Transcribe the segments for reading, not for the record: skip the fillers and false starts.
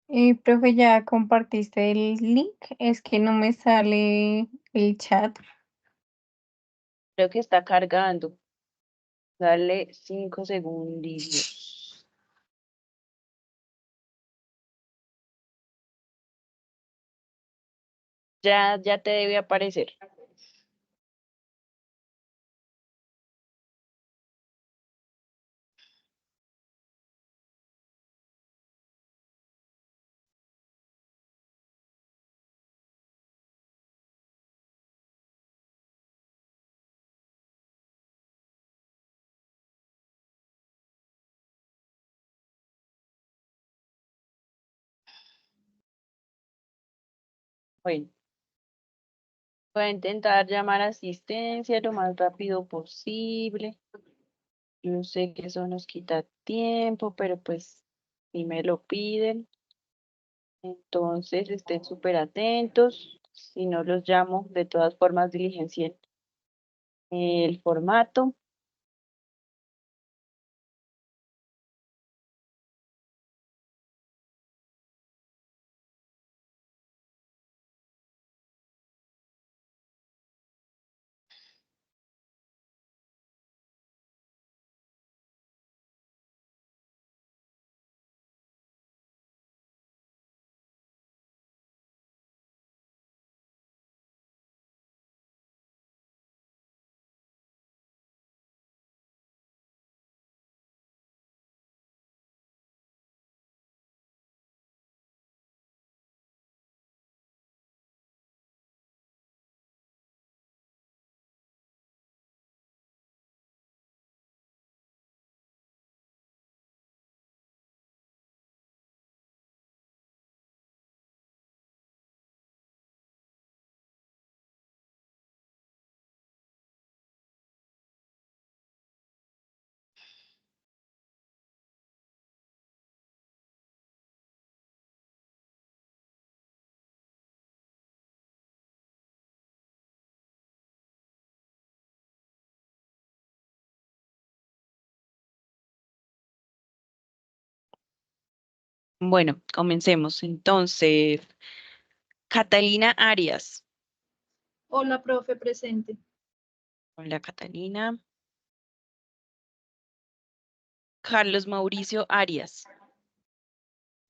Profe, ya compartiste el link, es que no me sale el chat. Creo que está cargando. Dale 5 segundos. Ya te debe aparecer. Bueno, voy a intentar llamar a asistencia lo más rápido posible. Yo sé que eso nos quita tiempo, pero pues si me lo piden, entonces estén súper atentos. Si no los llamo, de todas formas diligencien el formato. Bueno, comencemos. Entonces, Catalina Arias. Hola, profe, presente. Hola, Catalina. Carlos Mauricio Arias.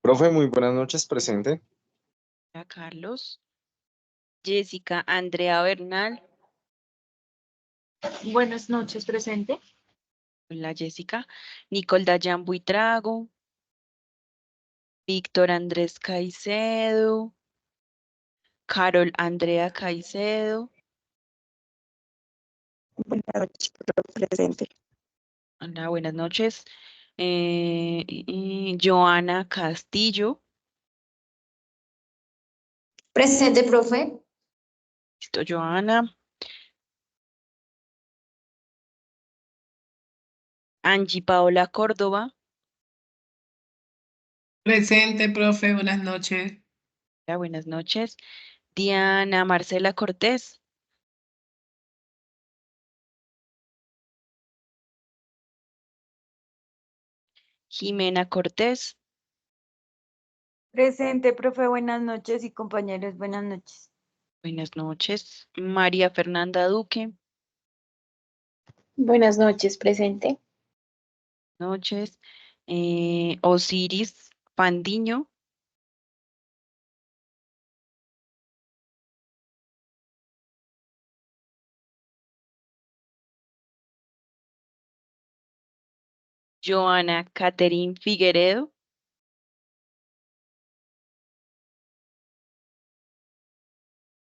Profe, muy buenas noches, presente. Hola, Carlos. Jessica Andrea Bernal. Buenas noches, presente. Hola, Jessica. Nicole Dayan Buitrago. Víctor Andrés Caicedo. Carol Andrea Caicedo. Buenas noches, presente. Hola, buenas noches. Joana Castillo. Presente, profe. Listo, Joana. Angie Paola Córdoba. Presente, profe, buenas noches. Hola, buenas noches. Diana Marcela Cortés. Jimena Cortés. Presente, profe, buenas noches y compañeros, buenas noches. Buenas noches. María Fernanda Duque. Buenas noches, presente. Noches. Osiris Pandiño. Joana Catherine Figueredo.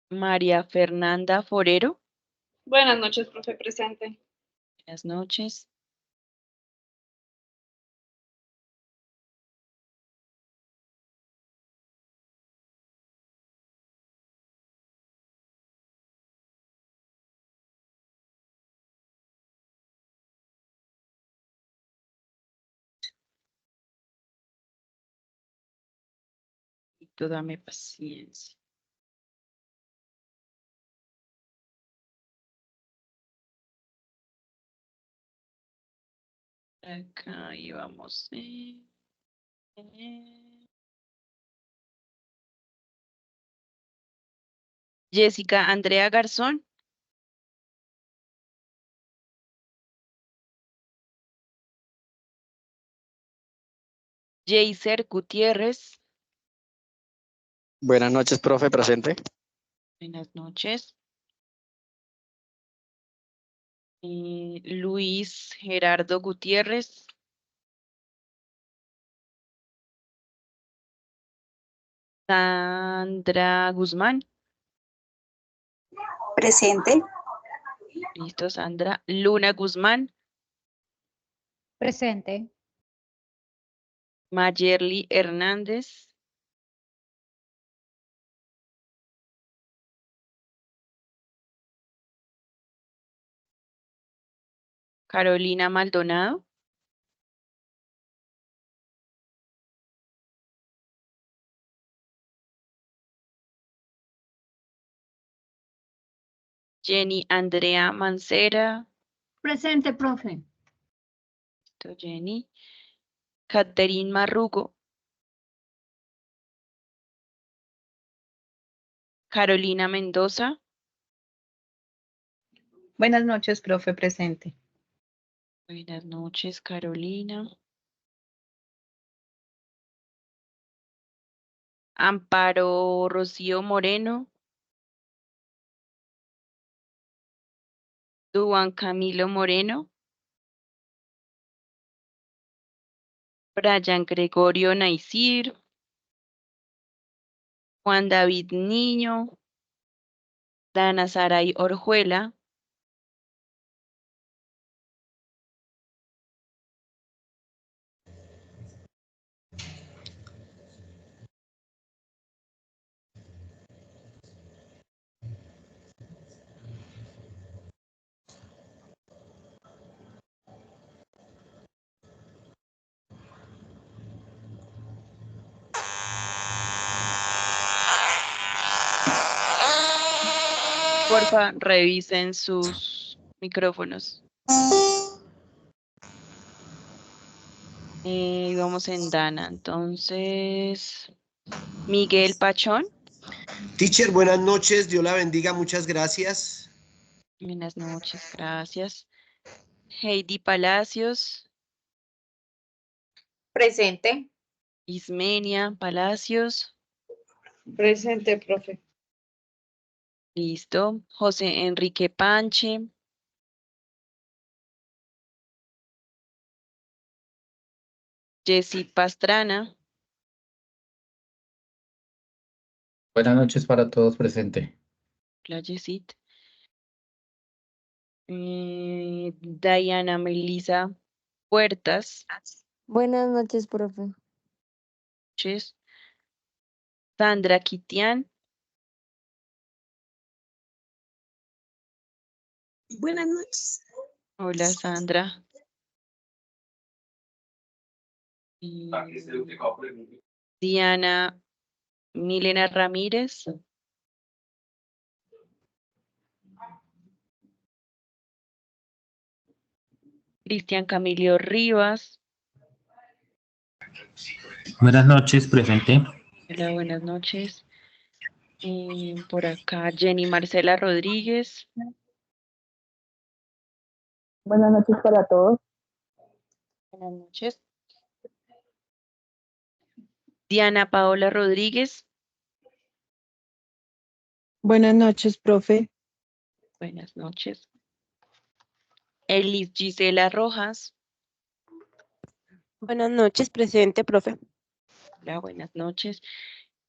María Fernanda Forero. Buenas noches, profe, presente. Buenas noches. Y tú dame paciencia. Acá íbamos. Jessica Andrea Garzón. Jaycer Gutiérrez. Buenas noches, profe, presente. Buenas noches. Luis Gerardo Gutiérrez. Sandra Guzmán. Presente. Listo, Sandra. Luna Guzmán. Presente. Mayerly Hernández. Carolina Maldonado. Jenny Andrea Mancera. Presente, profe. Listo, Jenny. Catherine Marrugo. Carolina Mendoza. Buenas noches, profe, presente. Buenas noches, Carolina. Amparo Rocío Moreno. Duan Camilo Moreno. Brian Gregorio Naisir. Juan David Niño. Dana Saray Orjuela. Porfa, revisen sus micrófonos. Vamos en Dana. Entonces, Miguel Pachón. Teacher, buenas noches. Dios la bendiga. Muchas gracias. Buenas noches, gracias. Heidi Palacios. Presente. Ismenia Palacios. Presente, profe. Listo. José Enrique Panche. Jessy Pastrana. Buenas noches para todos, presente. La Jessit. Diana Melisa Puertas. Buenas noches, profe. Noches. Sandra Kitian. Buenas noches. Hola, Sandra. Diana Milena Ramírez. Cristian Camilio Rivas. Buenas noches, presente. Hola, buenas noches. Por acá Jenny Marcela Rodríguez. Buenas noches para todos. Buenas noches. Diana Paola Rodríguez. Buenas noches, profe. Buenas noches. Elis Gisela Rojas. Buenas noches, presente, profe. Hola, buenas noches.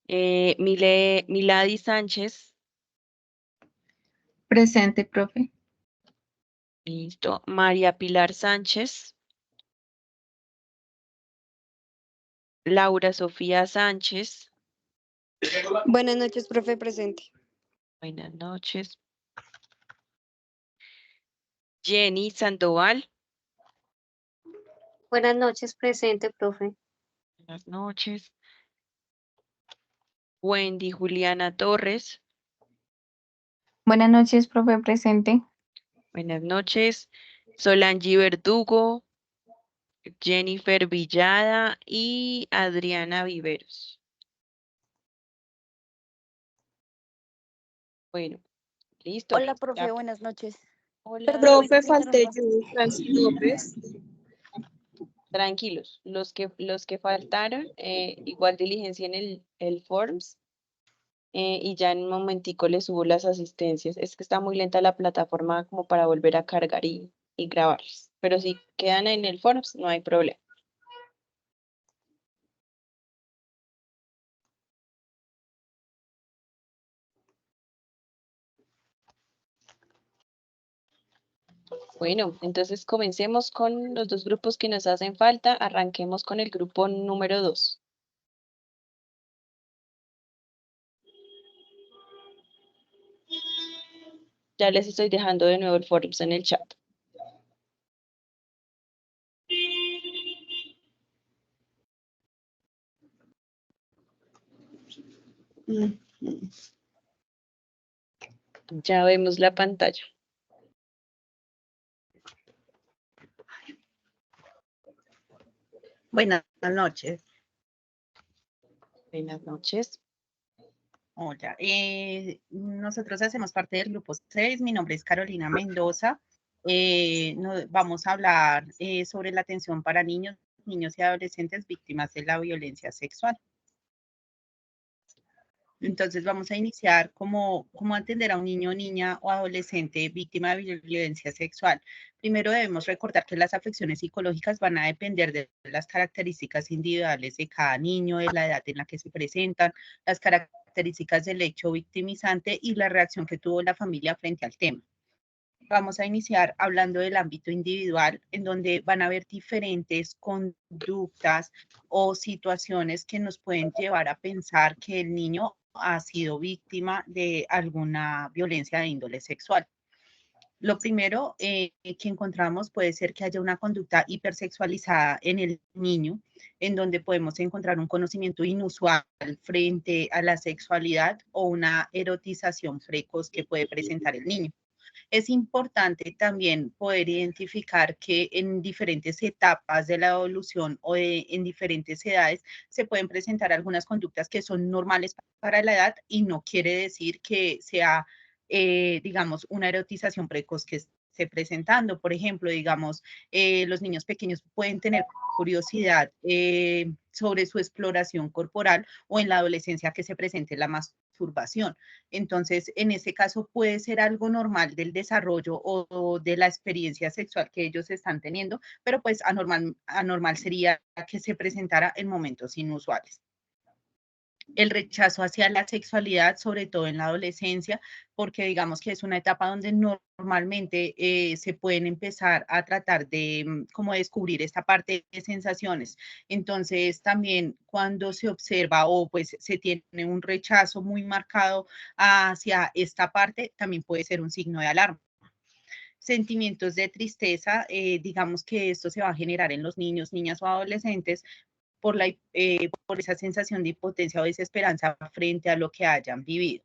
Milady Sánchez. Presente, profe. Listo. María Pilar Sánchez. Laura Sofía Sánchez. Buenas noches, profe, presente. Buenas noches. Jenny Sandoval. Buenas noches, presente, profe. Buenas noches. Wendy Juliana Torres. Buenas noches, profe, presente. Buenas noches. Solange Verdugo. Jennifer Villada y Adriana Viveros. Bueno, listo. Hola, profe, Ya, buenas noches. hola. Profe, falté yo, Francis López. Tranquilos, los que faltaron, igual diligencien el Forms y ya en un momentico les subo las asistencias. Es que está muy lenta la plataforma como para volver a cargar y grabarlas. Pero si quedan en el Forms, no hay problema. Bueno, entonces comencemos con los dos grupos que nos hacen falta. Arranquemos con el grupo número 2. Ya les estoy dejando de nuevo el Forms en el chat. Ya vemos la pantalla. Buenas noches. Buenas noches. Hola. Nosotros hacemos parte del grupo 6. Mi nombre es Carolina Mendoza. Vamos a hablar sobre la atención para niños y adolescentes víctimas de la violencia sexual. Entonces vamos a iniciar cómo atender a un niño, niña o adolescente víctima de violencia sexual. Primero debemos recordar que las afecciones psicológicas van a depender de las características individuales de cada niño, de la edad en la que se presentan, las características del hecho victimizante y la reacción que tuvo la familia frente al tema. Vamos a iniciar hablando del ámbito individual, en donde van a haber diferentes conductas o situaciones que nos pueden llevar a pensar que el niño ha sido víctima de alguna violencia de índole sexual. Lo primero que encontramos puede ser que haya una conducta hipersexualizada en el niño, en donde podemos encontrar un conocimiento inusual frente a la sexualidad o una erotización precoz que puede presentar el niño. Es importante también poder identificar que en diferentes etapas de la evolución o en diferentes edades se pueden presentar algunas conductas que son normales para la edad y no quiere decir que sea, digamos, una erotización precoz que esté presentando. Por ejemplo, digamos, los niños pequeños pueden tener curiosidad sobre su exploración corporal o en la adolescencia que se presente la masturbación. Entonces, en ese caso puede ser algo normal del desarrollo o de la experiencia sexual que ellos están teniendo, pero pues anormal sería que se presentara en momentos inusuales. El rechazo hacia la sexualidad, sobre todo en la adolescencia, porque digamos que es una etapa donde normalmente se pueden empezar a tratar de como descubrir esta parte de sensaciones. Entonces también cuando se observa o pues se tiene un rechazo muy marcado hacia esta parte, también puede ser un signo de alarma. Sentimientos de tristeza, digamos que esto se va a generar en los niños, niñas o adolescentes por esa sensación de impotencia o desesperanza frente a lo que hayan vivido.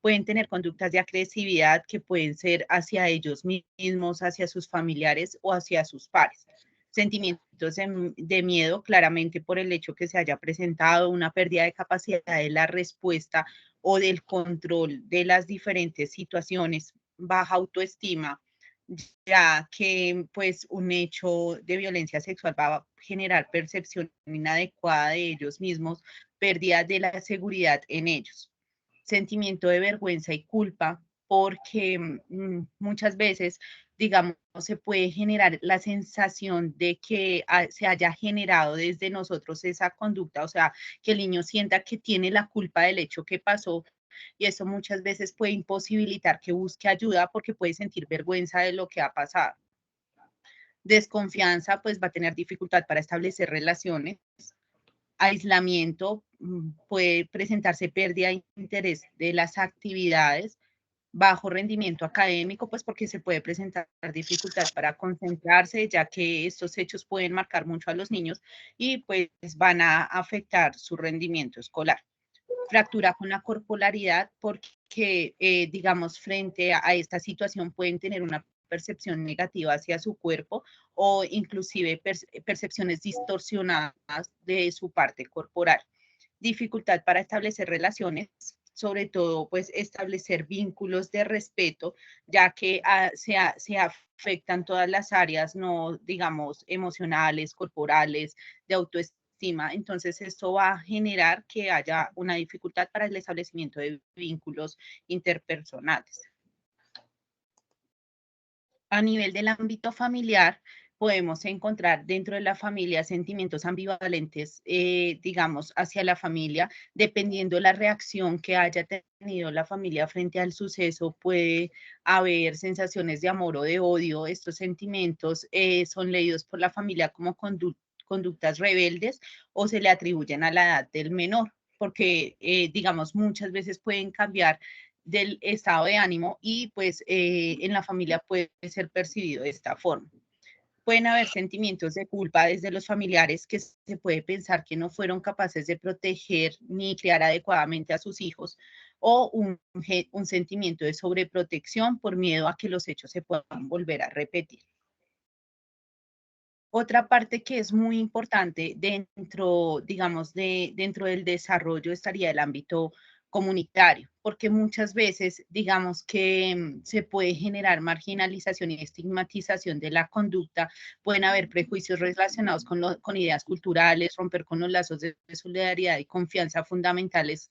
Pueden tener conductas de agresividad que pueden ser hacia ellos mismos, hacia sus familiares o hacia sus pares. Sentimientos de miedo, claramente por el hecho que se haya presentado una pérdida de capacidad de la respuesta o del control de las diferentes situaciones, baja autoestima, ya que pues un hecho de violencia sexual va a generar percepción inadecuada de ellos mismos, pérdida de la seguridad en ellos, sentimiento de vergüenza y culpa, porque muchas veces, digamos, se puede generar la sensación de que se haya generado desde nosotros esa conducta, o sea, que el niño sienta que tiene la culpa del hecho que pasó y eso muchas veces puede imposibilitar que busque ayuda porque puede sentir vergüenza de lo que ha pasado. Desconfianza, pues va a tener dificultad para establecer relaciones. Aislamiento, puede presentarse pérdida de interés de las actividades. Bajo rendimiento académico, pues porque se puede presentar dificultad para concentrarse, ya que estos hechos pueden marcar mucho a los niños y pues van a afectar su rendimiento escolar. Fractura con la corporalidad porque, digamos, frente a esta situación pueden tener una percepción negativa hacia su cuerpo o inclusive percepciones distorsionadas de su parte corporal. Dificultad para establecer relaciones, sobre todo, pues establecer vínculos de respeto, ya que se afectan todas las áreas, no digamos emocionales, corporales, de autoestima. Entonces, esto va a generar que haya una dificultad para el establecimiento de vínculos interpersonales. A nivel del ámbito familiar, podemos encontrar dentro de la familia sentimientos ambivalentes, digamos, hacia la familia, dependiendo la reacción que haya tenido la familia frente al suceso, puede haber sensaciones de amor o de odio. Estos sentimientos son leídos por la familia como conductas rebeldes o se le atribuyen a la edad del menor, porque, digamos, muchas veces pueden cambiar del estado de ánimo y pues en la familia puede ser percibido de esta forma. Pueden haber sentimientos de culpa desde los familiares que se puede pensar que no fueron capaces de proteger ni criar adecuadamente a sus hijos, o un sentimiento de sobreprotección por miedo a que los hechos se puedan volver a repetir. Otra parte que es muy importante dentro, digamos, dentro del desarrollo estaría el ámbito comunitario, porque muchas veces, digamos que se puede generar marginalización y estigmatización de la conducta, pueden haber prejuicios relacionados con ideas culturales, romper con los lazos de solidaridad y confianza fundamentales,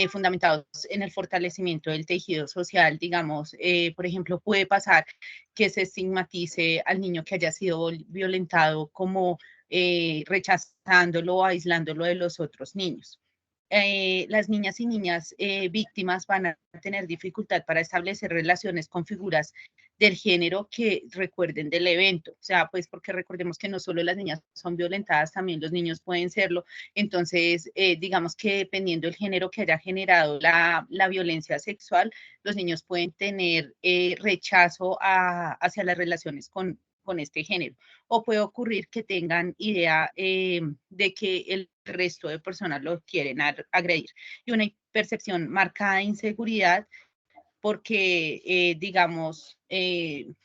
fundamentados en el fortalecimiento del tejido social, digamos, por ejemplo, puede pasar que se estigmatice al niño que haya sido violentado como rechazándolo o aislándolo de los otros niños. Las niñas y niñas víctimas van a tener dificultad para establecer relaciones con figuras del género que recuerden del evento. O sea, pues porque recordemos que no solo las niñas son violentadas, también los niños pueden serlo. Entonces, digamos que dependiendo del género que haya generado la violencia sexual, los niños pueden tener rechazo hacia las relaciones con este género. O puede ocurrir que tengan idea de que el resto de personas lo quieren agredir. Y una percepción marcada de inseguridad porque, digamos,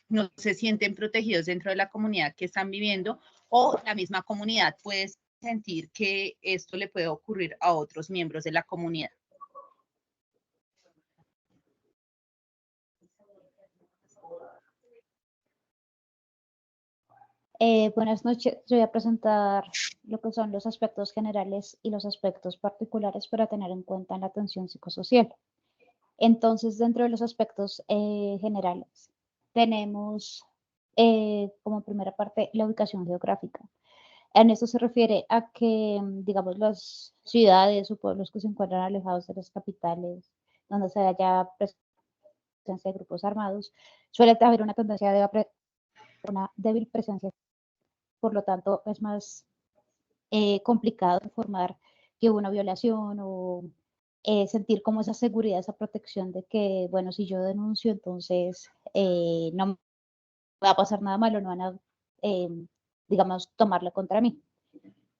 no se sienten protegidos dentro de la comunidad que están viviendo, o la misma comunidad puede sentir que esto le puede ocurrir a otros miembros de la comunidad. Buenas noches, yo voy a presentar lo que son los aspectos generales y los aspectos particulares para tener en cuenta en la atención psicosocial. Entonces, dentro de los aspectos generales, tenemos como primera parte la ubicación geográfica. En esto se refiere a que, digamos, las ciudades o pueblos que se encuentran alejados de las capitales, donde se haya presencia de grupos armados, suele haber una tendencia de una débil presencia. Por lo tanto, es más complicado informar que hubo una violación o sentir como esa seguridad, esa protección de que, bueno, si yo denuncio, entonces no me va a pasar nada malo, no van a, digamos, tomarla contra mí.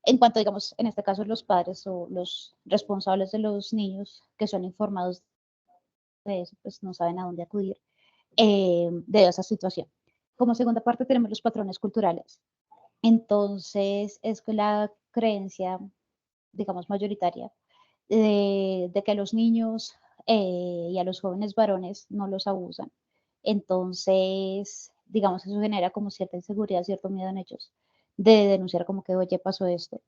En cuanto, digamos, en este caso, los padres o los responsables de los niños que son informados de eso, pues no saben a dónde acudir de esa situación. Como segunda parte tenemos los patrones culturales. Entonces, es que la creencia, digamos, mayoritaria de que a los niños y a los jóvenes varones no los abusan. Entonces, digamos, eso genera como cierta inseguridad, cierto miedo en ellos de denunciar como que, oye, pasó esto.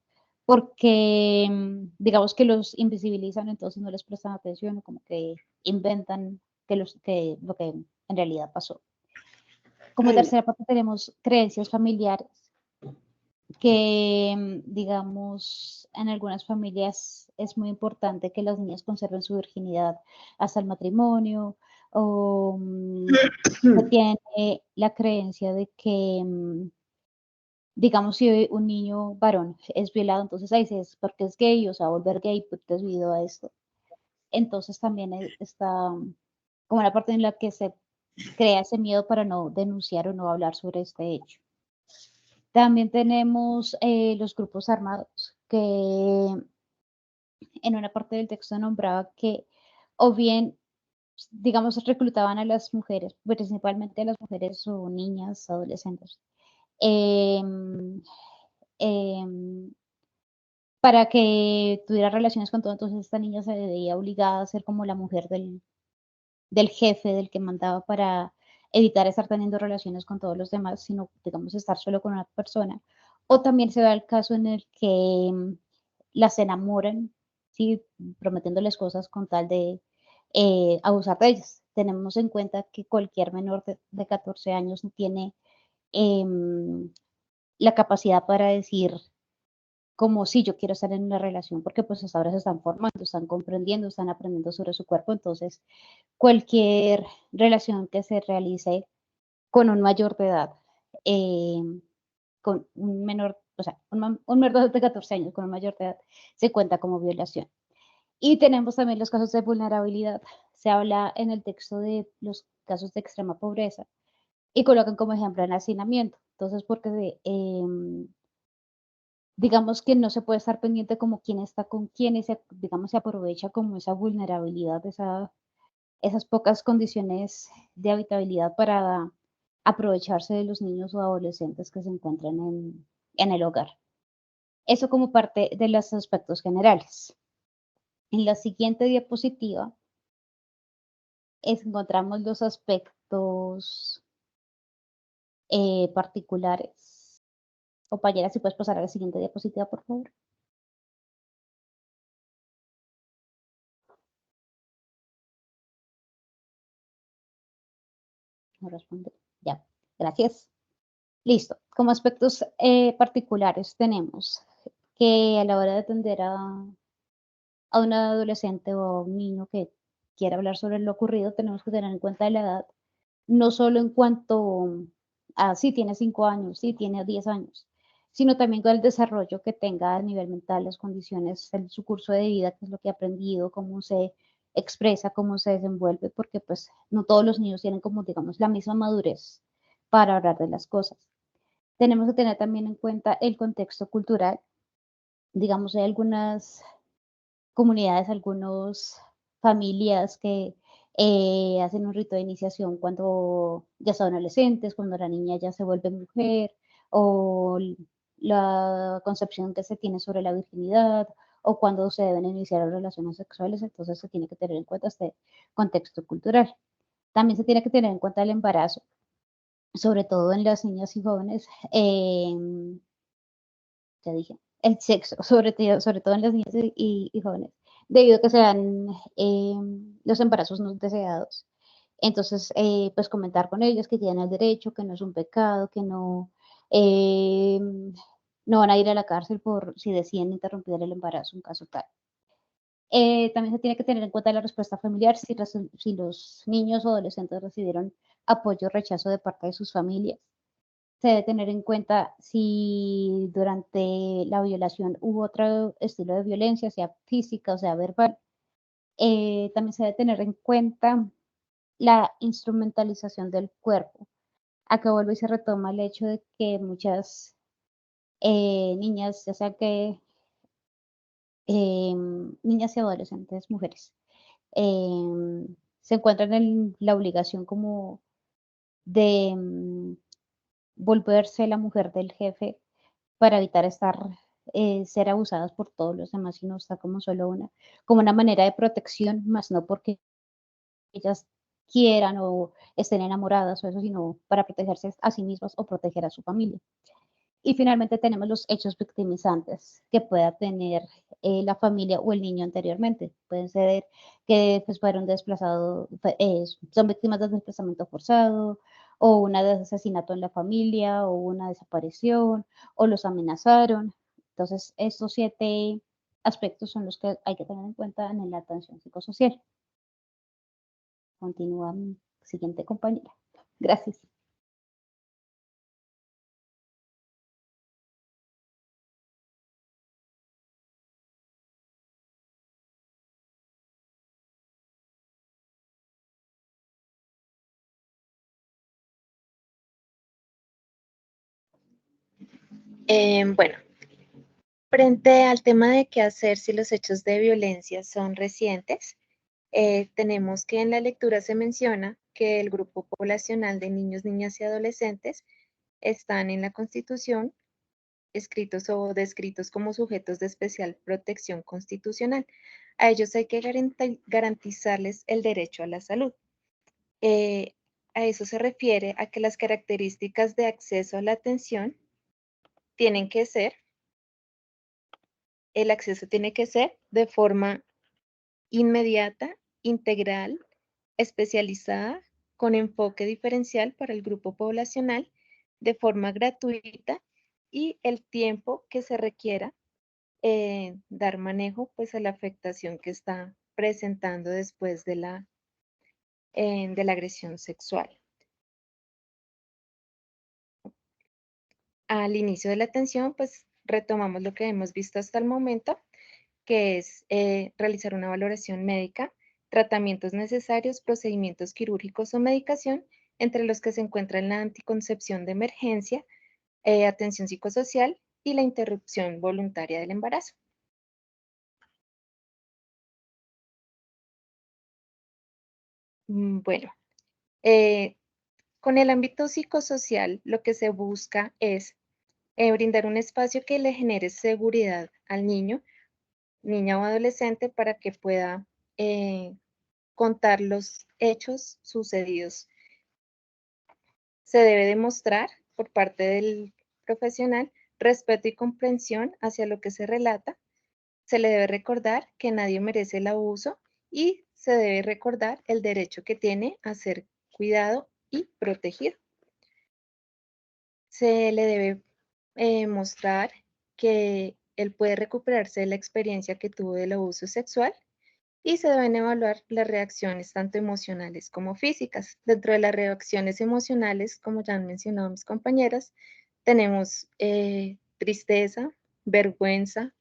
Porque, digamos que los invisibilizan, entonces no les prestan atención, como que inventan que lo que en realidad pasó. Como tercera parte tenemos creencias familiares que, digamos, en algunas familias es muy importante que las niñas conserven su virginidad hasta el matrimonio, o se tiene la creencia de que, digamos, si un niño varón es violado, entonces ahí es porque es gay, o sea, volver gay porque es debido a esto. Entonces también está como la parte en la que se crea ese miedo para no denunciar o no hablar sobre este hecho. También tenemos los grupos armados, que en una parte del texto nombraba que o bien, digamos, reclutaban a las mujeres, principalmente a las mujeres o niñas, adolescentes, para que tuviera relaciones con todo, entonces esta niña se veía obligada a ser como la mujer del jefe, del que mandaba, para evitar estar teniendo relaciones con todos los demás, sino, digamos, estar solo con una persona. O también se da el caso en el que las enamoran, ¿sí? Prometiéndoles cosas con tal de abusar de ellas. Tenemos en cuenta que cualquier menor de 14 años tiene la capacidad para decir como si yo quiero estar en una relación, porque pues hasta ahora se están formando, están comprendiendo, están aprendiendo sobre su cuerpo, entonces cualquier relación que se realice con un mayor de edad, con un menor, o sea, un menor de 14 años con un mayor de edad, se cuenta como violación. Y tenemos también los casos de vulnerabilidad. Se habla en el texto de los casos de extrema pobreza y colocan como ejemplo el hacinamiento. Entonces, porque digamos que no se puede estar pendiente como quién está con quién y digamos, se aprovecha como esa vulnerabilidad, esas pocas condiciones de habitabilidad para aprovecharse de los niños o adolescentes que se encuentran en el hogar. Eso como parte de los aspectos generales. En la siguiente diapositiva encontramos los aspectos particulares. Compañera, si puedes pasar a la siguiente diapositiva, por favor. No responde. Ya, gracias. Listo. Como aspectos particulares tenemos que a la hora de atender a un adolescente o a un niño que quiera hablar sobre lo ocurrido, tenemos que tener en cuenta la edad, no solo en cuanto a si tiene 5 años, si tiene 10 años, sino también con el desarrollo que tenga a nivel mental, las condiciones, su curso de vida, qué es lo que ha aprendido, cómo se expresa, cómo se desenvuelve, porque pues no todos los niños tienen como, digamos, la misma madurez para hablar de las cosas. Tenemos que tener también en cuenta el contexto cultural. Digamos, hay algunas comunidades, algunas familias que hacen un rito de iniciación cuando ya son adolescentes, cuando la niña ya se vuelve mujer, o la concepción que se tiene sobre la virginidad, o cuando se deben iniciar las relaciones sexuales, entonces se tiene que tener en cuenta este contexto cultural. También se tiene que tener en cuenta el embarazo, sobre todo en las niñas y jóvenes, ya dije, el sexo, sobre todo en las niñas y jóvenes, debido a que se dan los embarazos no deseados. Entonces, pues comentar con ellos que tienen el derecho, que no es un pecado, que no, no van a ir a la cárcel por si deciden interrumpir el embarazo en caso tal. También se tiene que tener en cuenta la respuesta familiar, si los niños o adolescentes recibieron apoyo o rechazo de parte de sus familias. Se debe tener en cuenta si durante la violación hubo otro estilo de violencia, sea física o sea verbal. También se debe tener en cuenta la instrumentalización del cuerpo. Acá vuelve y se retoma el hecho de que muchas niñas, ya sea que niñas y adolescentes, mujeres, se encuentran en la obligación como de volverse la mujer del jefe para evitar ser abusadas por todos los demás, sino estar como solo como una manera de protección, más no porque ellas quieran o estén enamoradas o eso, sino para protegerse a sí mismas o proteger a su familia. Y finalmente tenemos los hechos victimizantes que pueda tener la familia o el niño anteriormente. Pueden ser que pues, fueron desplazados, son víctimas de desplazamiento forzado, o una de asesinato en la familia, o una desaparición, o los amenazaron. Entonces, estos 7 aspectos son los que hay que tener en cuenta en la atención psicosocial. Continúa mi siguiente compañera. Gracias. Bueno, frente al tema de qué hacer si los hechos de violencia son recientes, tenemos que en la lectura se menciona que el grupo poblacional de niños, niñas y adolescentes están en la Constitución escritos o descritos como sujetos de especial protección constitucional. A ellos hay que garantizarles el derecho a la salud. A eso se refiere a que las características de acceso a la atención tienen que ser, el acceso tiene que ser de forma inmediata, integral, especializada, con enfoque diferencial para el grupo poblacional, de forma gratuita y el tiempo que se requiera dar manejo pues a la afectación que está presentando después de la agresión sexual. Al inicio de la atención, pues retomamos lo que hemos visto hasta el momento, que es realizar una valoración médica, tratamientos necesarios, procedimientos quirúrgicos o medicación, entre los que se encuentran la anticoncepción de emergencia, atención psicosocial y la interrupción voluntaria del embarazo. Bueno, con el ámbito psicosocial lo que se busca es brindar un espacio que le genere seguridad al niño, niña o adolescente para que pueda contar los hechos sucedidos. Se debe demostrar por parte del profesional respeto y comprensión hacia lo que se relata. Se le debe recordar que nadie merece el abuso y se debe recordar el derecho que tiene a ser cuidado y protegido. Se le debe mostrar que él puede recuperarse de la experiencia que tuvo del abuso sexual y se deben evaluar las reacciones tanto emocionales como físicas. Dentro de las reacciones emocionales, como ya han mencionado mis compañeras, tenemos tristeza, vergüenza,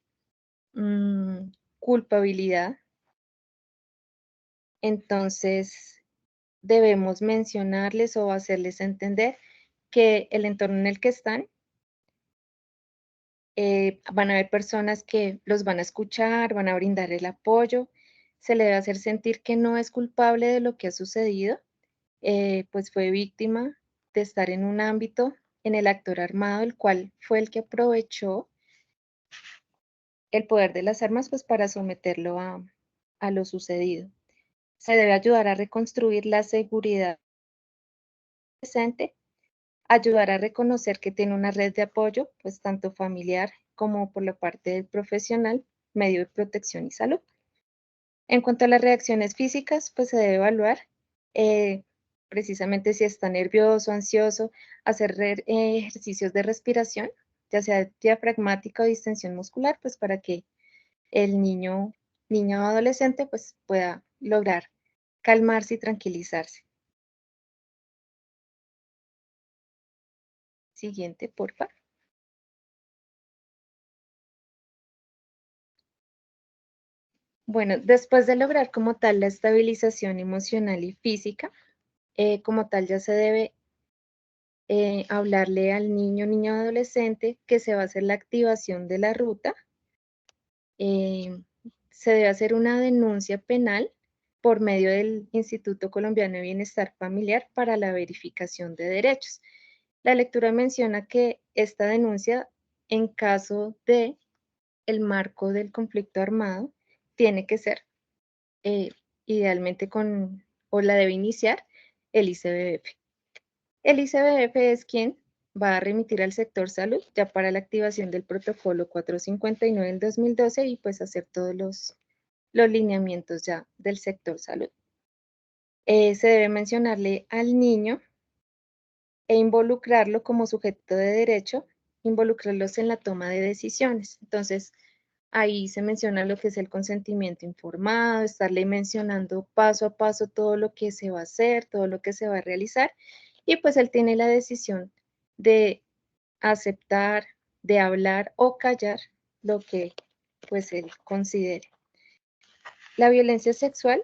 culpabilidad. Entonces, debemos mencionarles o hacerles entender que el entorno en el que están van a haber personas que los van a escuchar, van a brindar el apoyo, se le debe hacer sentir que no es culpable de lo que ha sucedido, pues fue víctima de estar en un ámbito en el actor armado, el cual fue el que aprovechó el poder de las armas pues para someterlo a lo sucedido. Se debe ayudar a reconstruir la seguridad presente, ayudar a reconocer que tiene una red de apoyo, pues tanto familiar como por la parte del profesional, medio de protección y salud. En cuanto a las reacciones físicas, pues se debe evaluar precisamente si está nervioso, ansioso, hacer ejercicios de respiración, ya sea diafragmática o distensión muscular, pues para que el niño o adolescente pues pueda lograr calmarse y tranquilizarse. Siguiente, por favor. Bueno, después de lograr como tal la estabilización emocional y física, como tal ya se debe hablarle al niño o adolescente que se va a hacer la activación de la ruta. Se debe hacer una denuncia penal por medio del Instituto Colombiano de Bienestar Familiar para la verificación de derechos. La lectura menciona que esta denuncia, en caso de el marco del conflicto armado, tiene que ser idealmente o la debe iniciar el ICBF. El ICBF es quien va a remitir al sector salud ya para la activación del protocolo 459 del 2012 y pues hacer todos los lineamientos ya del sector salud. Se debe mencionarle al niño e involucrarlo como sujeto de derecho, involucrarlos en la toma de decisiones. Entonces, ahí se menciona lo que es el consentimiento informado, estarle mencionando paso a paso todo lo que se va a hacer, todo lo que se va a realizar, y pues él tiene la decisión de aceptar, de hablar o callar lo que pues él considere. La violencia sexual,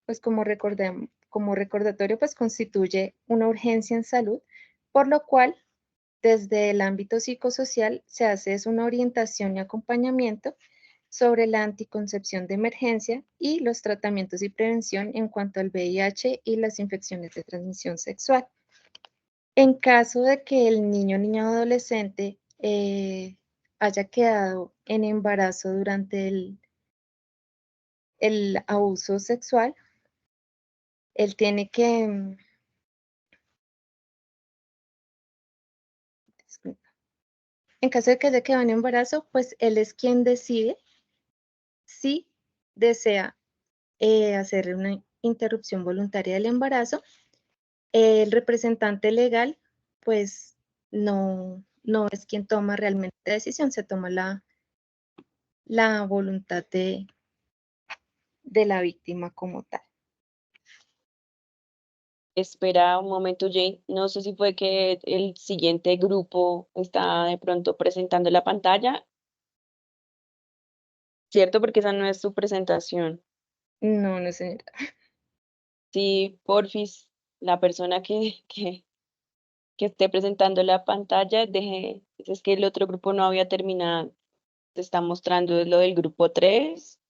pues como recordatorio, pues constituye una urgencia en salud, por lo cual desde el ámbito psicosocial se hace una orientación y acompañamiento sobre la anticoncepción de emergencia y los tratamientos y prevención en cuanto al VIH y las infecciones de transmisión sexual. En caso de que el niño o adolescente haya quedado en embarazo durante el abuso sexual, él tiene que, en caso de que haya quedado en embarazo, pues él es quien decide si desea hacer una interrupción voluntaria del embarazo. El representante legal, pues no es quien toma realmente la decisión, se toma la voluntad de la víctima como tal. Espera un momento, Jane. No sé si fue que el siguiente grupo está de pronto presentando la pantalla, ¿cierto? Porque esa no es su presentación. No, no, señora. Sí, porfis, la persona que esté presentando la pantalla, es que el otro grupo no había terminado. Te está mostrando lo del grupo 3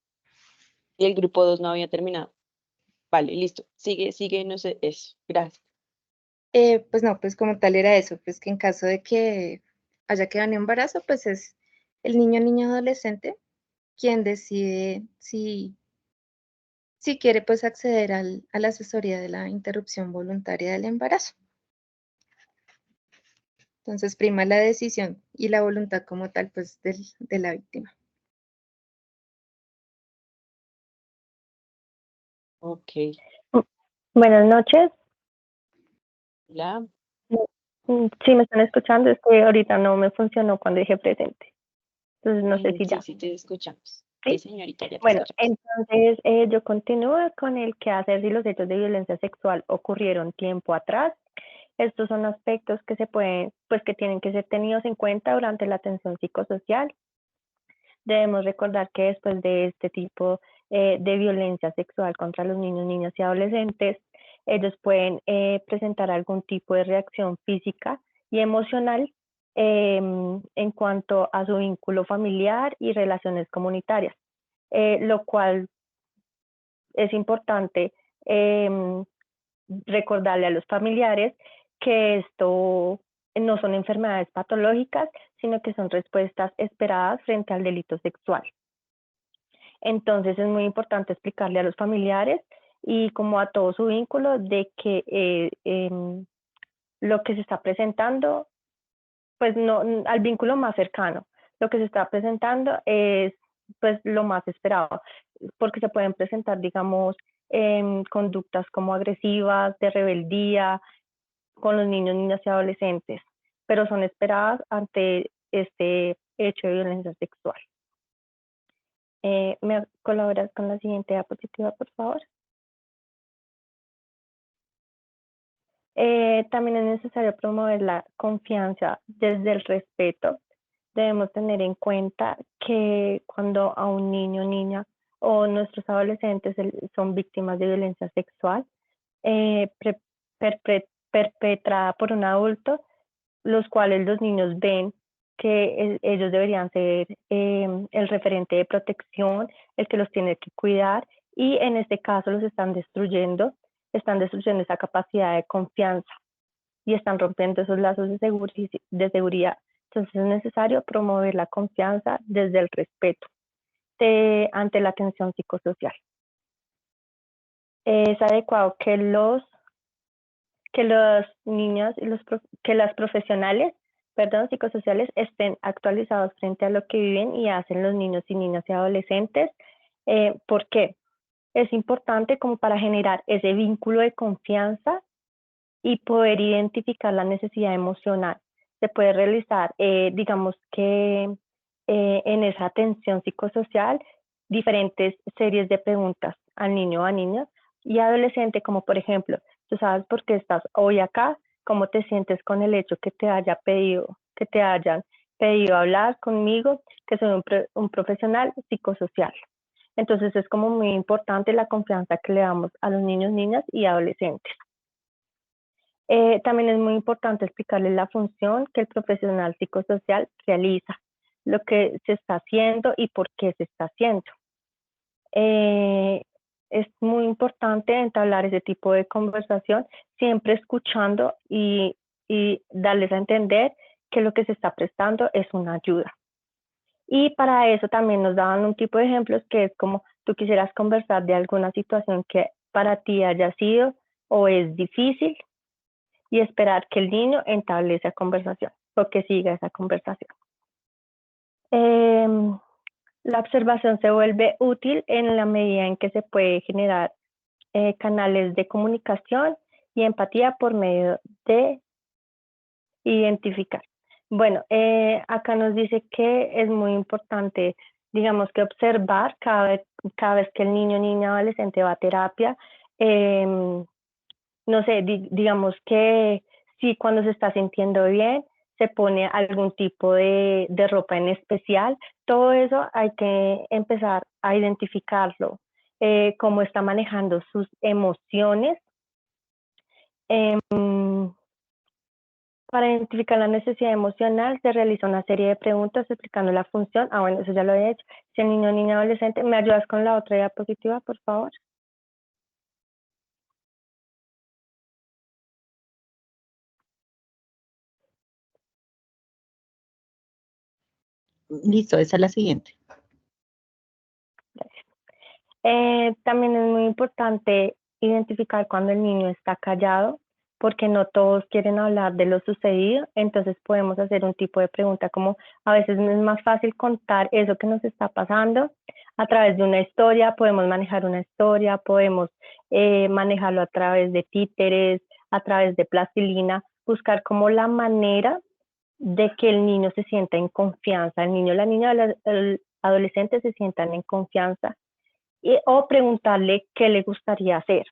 y el grupo 2 no había terminado. Vale, listo. Sigue, no sé, eso. Gracias. Pues no, pues como tal era eso, pues que en caso de que haya quedado en embarazo, pues es el niño, niña, adolescente quien decide si quiere pues acceder a la asesoría de la interrupción voluntaria del embarazo. Entonces prima la decisión y la voluntad como tal pues de la víctima. Ok. Buenas noches. Hola. Sí, me están escuchando, es que ahorita no me funcionó cuando dije presente. Entonces no sé si ya. Sí, te escuchamos. Sí, Señorita, ya te bueno, escuchamos. entonces yo continúo con el quehacer si los hechos de violencia sexual ocurrieron tiempo atrás. Estos son aspectos que se pueden, pues que tienen que ser tenidos en cuenta durante la atención psicosocial. Debemos recordar que después de este tipo de violencia sexual contra los niños, niñas y adolescentes, ellos pueden presentar algún tipo de reacción física y emocional en cuanto a su vínculo familiar y relaciones comunitarias, lo cual es importante recordarle a los familiares que esto no son enfermedades patológicas, sino que son respuestas esperadas frente al delito sexual. Entonces es muy importante explicarle a los familiares y como a todo su vínculo de que lo que se está presentando, pues no al vínculo más cercano, lo que se está presentando es pues lo más esperado, porque se pueden presentar, digamos, conductas como agresivas, de rebeldía, con los niños, niñas y adolescentes, pero son esperadas ante este hecho de violencia sexual. ¿Me colaboras con la siguiente diapositiva, por favor? También es necesario promover la confianza desde el respeto. Debemos tener en cuenta que cuando a un niño, niña o nuestros adolescentes son víctimas de violencia sexual perpetrada por un adulto, los cuales los niños ven que ellos deberían ser el referente de protección, el que los tiene que cuidar, y en este caso los están destruyendo esa capacidad de confianza y están rompiendo esos lazos de seguridad. Entonces es necesario promover la confianza desde el respeto ante la atención psicosocial. Es adecuado que los niños y que las profesionales psicosociales estén actualizados frente a lo que viven y hacen los niños y niñas y adolescentes. ¿Por qué? Es importante como para generar ese vínculo de confianza y poder identificar la necesidad emocional. Se puede realizar, digamos que en esa atención psicosocial, diferentes series de preguntas al niño o a niña y adolescente, como por ejemplo, ¿tú sabes por qué estás hoy acá? ¿Cómo te sientes con el hecho que te hayan pedido hablar conmigo, que soy un profesional psicosocial? Entonces es como muy importante la confianza que le damos a los niños, niñas y adolescentes. También es muy importante explicarles la función que el profesional psicosocial realiza, lo que se está haciendo y por qué se está haciendo. Es muy importante entablar ese tipo de conversación, siempre escuchando y darles a entender que lo que se está prestando es una ayuda. Y para eso también nos daban un tipo de ejemplos que es como tú quisieras conversar de alguna situación que para ti haya sido o es difícil y esperar que el niño entable esa conversación o que siga esa conversación. La observación se vuelve útil en la medida en que se puede generar canales de comunicación y empatía por medio de identificar. Bueno, acá nos dice que es muy importante, digamos, que observar cada vez que el niño, niña, adolescente va a terapia. No sé, digamos que si cuando se está sintiendo bien, se pone algún tipo de ropa en especial, todo eso hay que empezar a identificarlo, cómo está manejando sus emociones. Para identificar la necesidad emocional se realiza una serie de preguntas explicando la función. Bueno, eso ya lo he hecho. Si el niño o niña adolescente, ¿me ayudas con la otra diapositiva, por favor? Listo, esa es la siguiente. También es muy importante identificar cuando el niño está callado, porque no todos quieren hablar de lo sucedido, entonces podemos hacer un tipo de pregunta como a veces es más fácil contar eso que nos está pasando a través de una historia, podemos manejar una historia, podemos manejarlo a través de títeres, a través de plastilina, buscar como la manera de que el niño se sienta en confianza, el niño, la niña, el adolescente se sientan en confianza o preguntarle qué le gustaría hacer,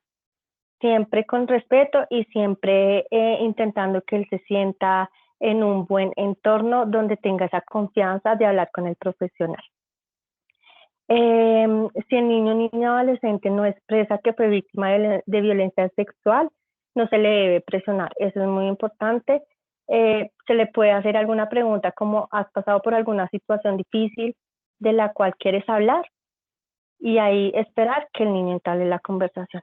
siempre con respeto y siempre intentando que él se sienta en un buen entorno donde tenga esa confianza de hablar con el profesional. Si el niño o niña adolescente no expresa que fue víctima de violencia sexual, no se le debe presionar, eso es muy importante. Se le puede hacer alguna pregunta como ¿has pasado por alguna situación difícil de la cual quieres hablar? Y ahí esperar que el niño entable la conversación.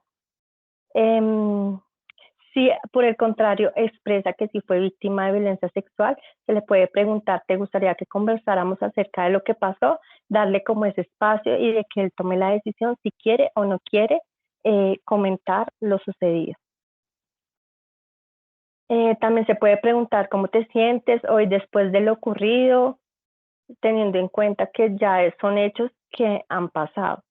Si por el contrario expresa que sí fue víctima de violencia sexual, se le puede preguntar, ¿te gustaría que conversáramos acerca de lo que pasó? Darle como ese espacio y de que él tome la decisión si quiere o no quiere comentar lo sucedido. También se puede preguntar cómo te sientes hoy después de lo ocurrido, teniendo en cuenta que ya son hechos que han pasado.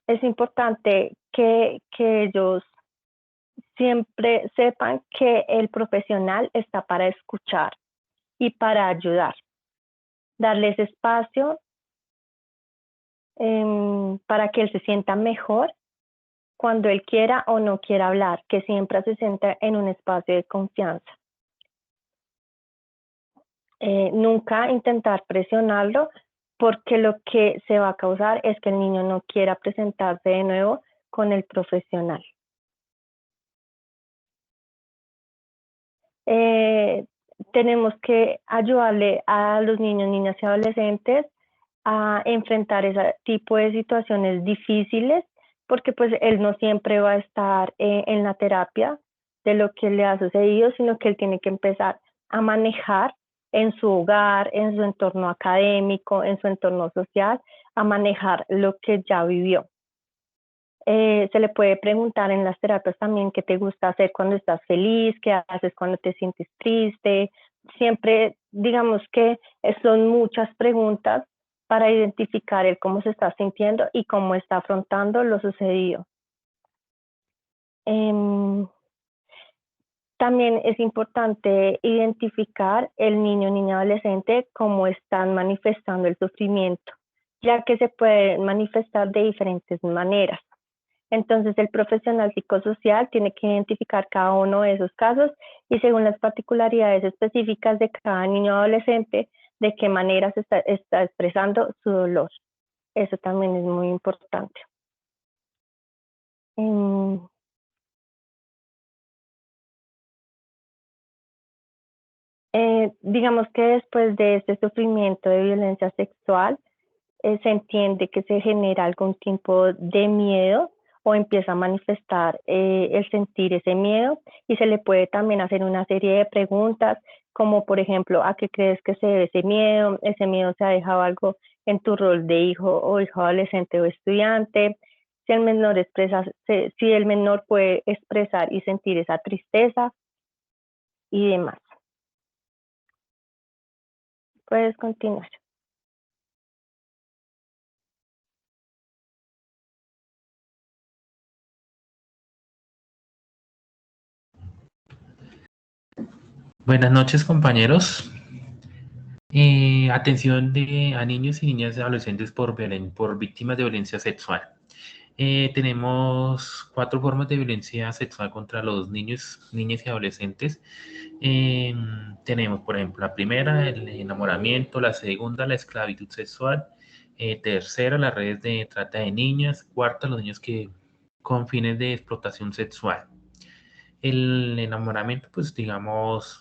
Es importante que ellos siempre sepan que el profesional está para escuchar y para ayudar. Darles espacio para que él se sienta mejor cuando él quiera o no quiera hablar, que siempre se sienta en un espacio de confianza. Nunca intentar presionarlo, porque lo que se va a causar es que el niño no quiera presentarse de nuevo con el profesional. Tenemos que ayudarle a los niños, niñas y adolescentes a enfrentar ese tipo de situaciones difíciles, porque pues él no siempre va a estar en la terapia de lo que le ha sucedido, sino que él tiene que empezar a manejar en su hogar, en su entorno académico, en su entorno social, a manejar lo que ya vivió. Se le puede preguntar en las terapias también qué te gusta hacer cuando estás feliz, qué haces cuando te sientes triste. Siempre, digamos que son muchas preguntas para identificar el cómo se está sintiendo y cómo está afrontando lo sucedido. También es importante identificar el niño o niña adolescente cómo están manifestando el sufrimiento, ya que se puede manifestar de diferentes maneras. Entonces, el profesional psicosocial tiene que identificar cada uno de esos casos y según las particularidades específicas de cada niño o adolescente, de qué manera se está expresando su dolor. Eso también es muy importante. Digamos que después de este sufrimiento de violencia sexual, se entiende que se genera algún tipo de miedo o empieza a manifestar el sentir ese miedo, y se le puede también hacer una serie de preguntas, como por ejemplo, ¿a qué crees que se debe ese miedo? ¿Ese miedo se ha dejado algo en tu rol de hijo o hijo adolescente o estudiante? Si el menor si el menor puede expresar y sentir esa tristeza y demás. Puedes continuar. Buenas noches, compañeros. Atención a niños y niñas y adolescentes por víctimas de violencia sexual. Tenemos 4 formas de violencia sexual contra los niños, niñas y adolescentes. Tenemos, por ejemplo, la primera, el enamoramiento; la segunda, la esclavitud sexual; tercera, las redes de trata de niñas; cuarta, los niños que con fines de explotación sexual. El enamoramiento, pues digamos,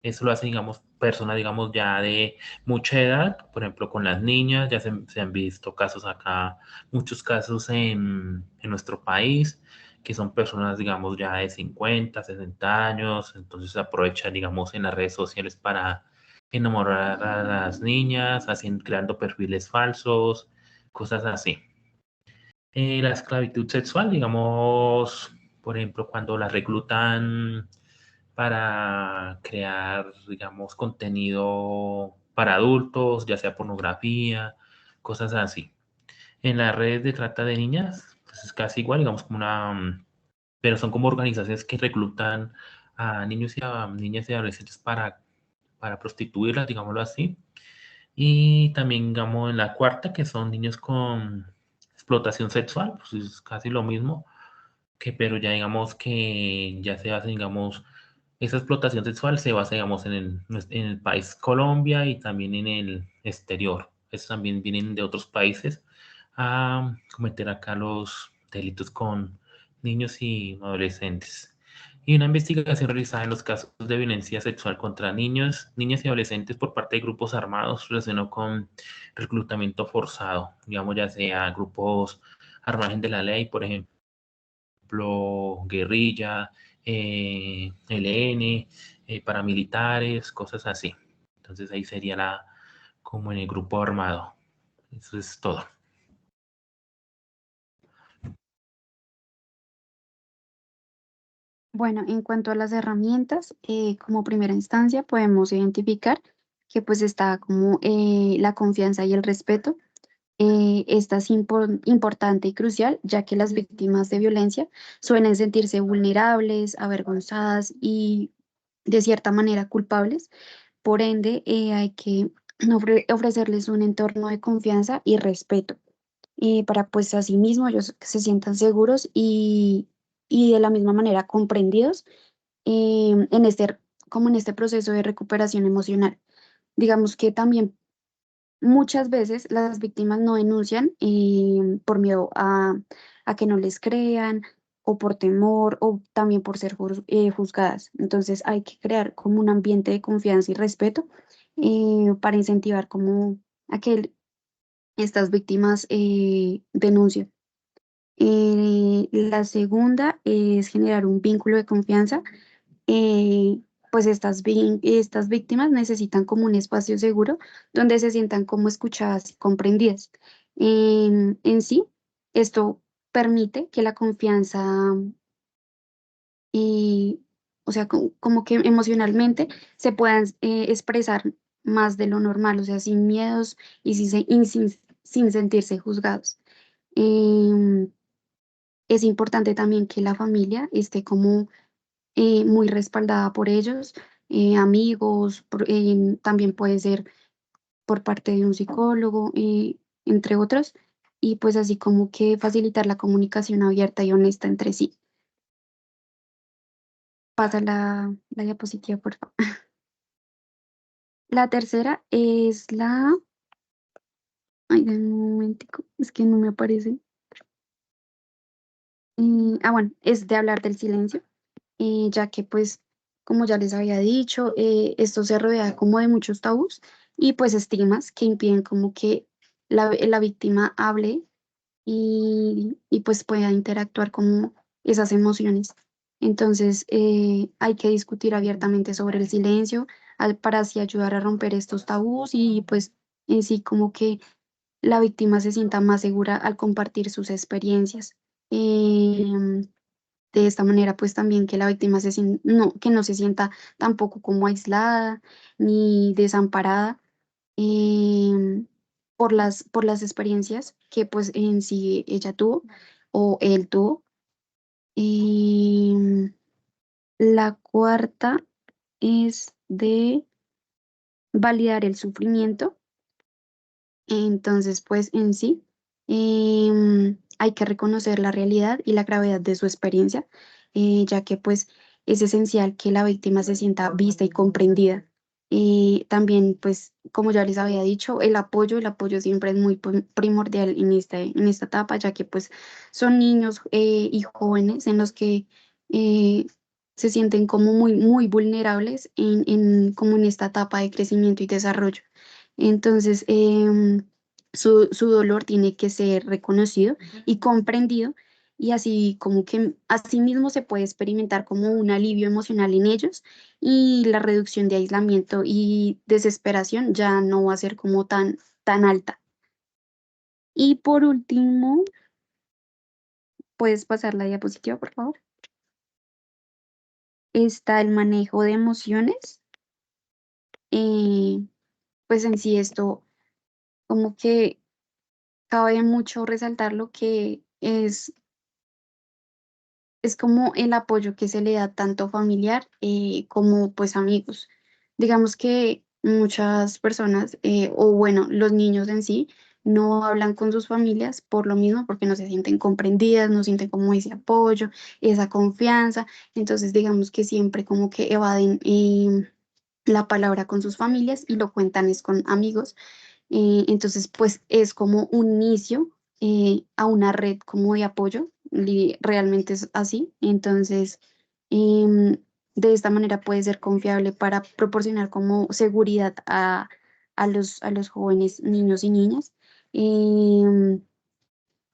eso lo hacen, digamos, personas, digamos, ya de mucha edad, por ejemplo, con las niñas. Ya se han visto casos acá, muchos casos en nuestro país, que son personas, digamos, ya de 50, 60 años, entonces aprovechan, digamos, en las redes sociales para enamorar a las niñas, creando perfiles falsos, cosas así. La esclavitud sexual, digamos, por ejemplo, cuando las reclutan para crear, digamos, contenido para adultos, ya sea pornografía, cosas así. En las redes de trata de niñas, pues es casi igual, digamos, pero son como organizaciones que reclutan a niños y a niñas y adolescentes para prostituirlas, digámoslo así. Y también, digamos, en la cuarta, que son niños con explotación sexual, pues es casi lo mismo, pero ya digamos que ya se hace, digamos, esa explotación sexual se basa, digamos, en el país Colombia y también en el exterior. Estos también vienen de otros países a cometer acá los delitos con niños y adolescentes. Y una investigación realizada en los casos de violencia sexual contra niños, niñas y adolescentes por parte de grupos armados relacionado con reclutamiento forzado, digamos, ya sea grupos al margen de la ley, por ejemplo, guerrilla, ELN, paramilitares, cosas así. Entonces ahí sería como en el grupo armado. Eso es todo. Bueno, en cuanto a las herramientas, como primera instancia podemos identificar que pues está como la confianza y el respeto. Esta es importante y crucial, ya que las víctimas de violencia suelen sentirse vulnerables, avergonzadas y de cierta manera culpables. Por ende, hay que ofrecerles un entorno de confianza y respeto, para pues asimismo ellos se sientan seguros y de la misma manera comprendidos, como en este proceso de recuperación emocional. Digamos que también muchas veces las víctimas no denuncian por miedo a que no les crean, o por temor, o también por ser juzgadas. Entonces hay que crear como un ambiente de confianza y respeto, para incentivar como a que estas víctimas denuncien. La segunda es generar un vínculo de confianza. Pues estas víctimas necesitan como un espacio seguro donde se sientan como escuchadas y comprendidas. En sí, esto permite que la confianza, o sea, como que emocionalmente se puedan expresar más de lo normal, o sea, sin miedos y sin sentirse juzgados. Em, es importante también que la familia esté como muy respaldada por ellos, amigos, también puede ser por parte de un psicólogo, entre otros, y pues así como que facilitar la comunicación abierta y honesta entre sí. Pasa la diapositiva, por favor. La tercera es ay, dame un momentico, es que no me aparece. Bueno, es de hablar del silencio, ya que pues, como ya les había dicho, esto se rodea como de muchos tabús y pues estigmas que impiden como que la víctima hable y pues pueda interactuar con esas emociones. Entonces, hay que discutir abiertamente sobre el silencio para así ayudar a romper estos tabús y pues en sí como que la víctima se sienta más segura al compartir sus experiencias. Em, de esta manera, pues también que la víctima que no se sienta tampoco como aislada ni desamparada em, por las experiencias que pues en sí ella tuvo o él tuvo. Em, la cuarta es de validar el sufrimiento. Entonces, pues en sí, hay que reconocer la realidad y la gravedad de su experiencia, ya que pues es esencial que la víctima se sienta vista y comprendida. Y también, pues, como ya les había dicho, el apoyo siempre es muy primordial en esta etapa, ya que pues son niños y jóvenes en los que se sienten como muy vulnerables como en esta etapa de crecimiento y desarrollo. Entonces, su dolor tiene que ser reconocido y comprendido y así como que así mismo se puede experimentar como un alivio emocional en ellos y la reducción de aislamiento y desesperación ya no va a ser como tan alta. Y por último, puedes pasar la diapositiva, por favor. Está el manejo de emociones. Pues en sí esto como que cabe mucho resaltar lo que es como el apoyo que se le da tanto familiar como pues amigos. Digamos que muchas personas, o bueno, los niños en sí, no hablan con sus familias por lo mismo, porque no se sienten comprendidas, no sienten como ese apoyo, esa confianza. Entonces, digamos que siempre como que evaden la palabra con sus familias y lo cuentan es con amigos. Entonces, pues es como un inicio a una red como de apoyo, realmente es así. Entonces, em, de esta manera puede ser confiable para proporcionar como seguridad a los jóvenes niños y niñas. Em,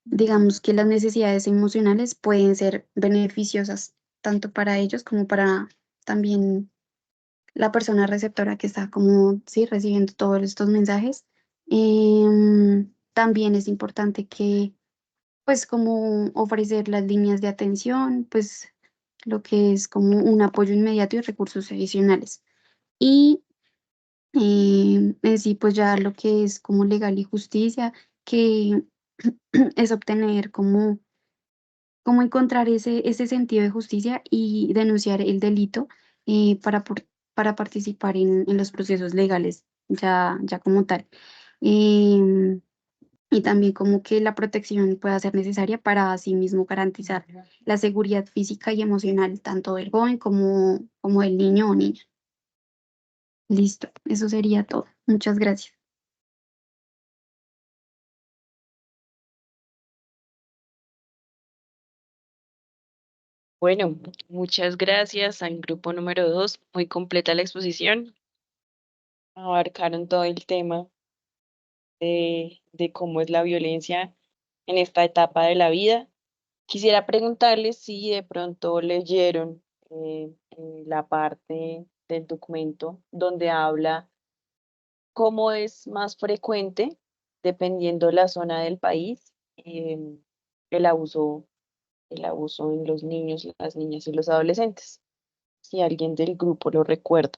digamos que las necesidades emocionales pueden ser beneficiosas tanto para ellos como para también la persona receptora que está como, sí, recibiendo todos estos mensajes. También es importante que, pues, como ofrecer las líneas de atención, pues, lo que es como un apoyo inmediato y recursos adicionales. Y en sí, pues ya lo que es como legal y justicia, que es obtener como encontrar ese sentido de justicia y denunciar el delito para participar en los procesos legales ya como tal. Em, y también como que la protección pueda ser necesaria para asimismo garantizar la seguridad física y emocional tanto del joven como del niño o niña. Listo, eso sería todo. Muchas gracias. Bueno, muchas gracias al grupo número 2. Muy completa la exposición. Abarcaron todo el tema de cómo es la violencia en esta etapa de la vida. Quisiera preguntarles si de pronto leyeron la parte del documento donde habla cómo es más frecuente, dependiendo la zona del país, el abuso, el abuso en los niños, las niñas y los adolescentes. Si alguien del grupo lo recuerda.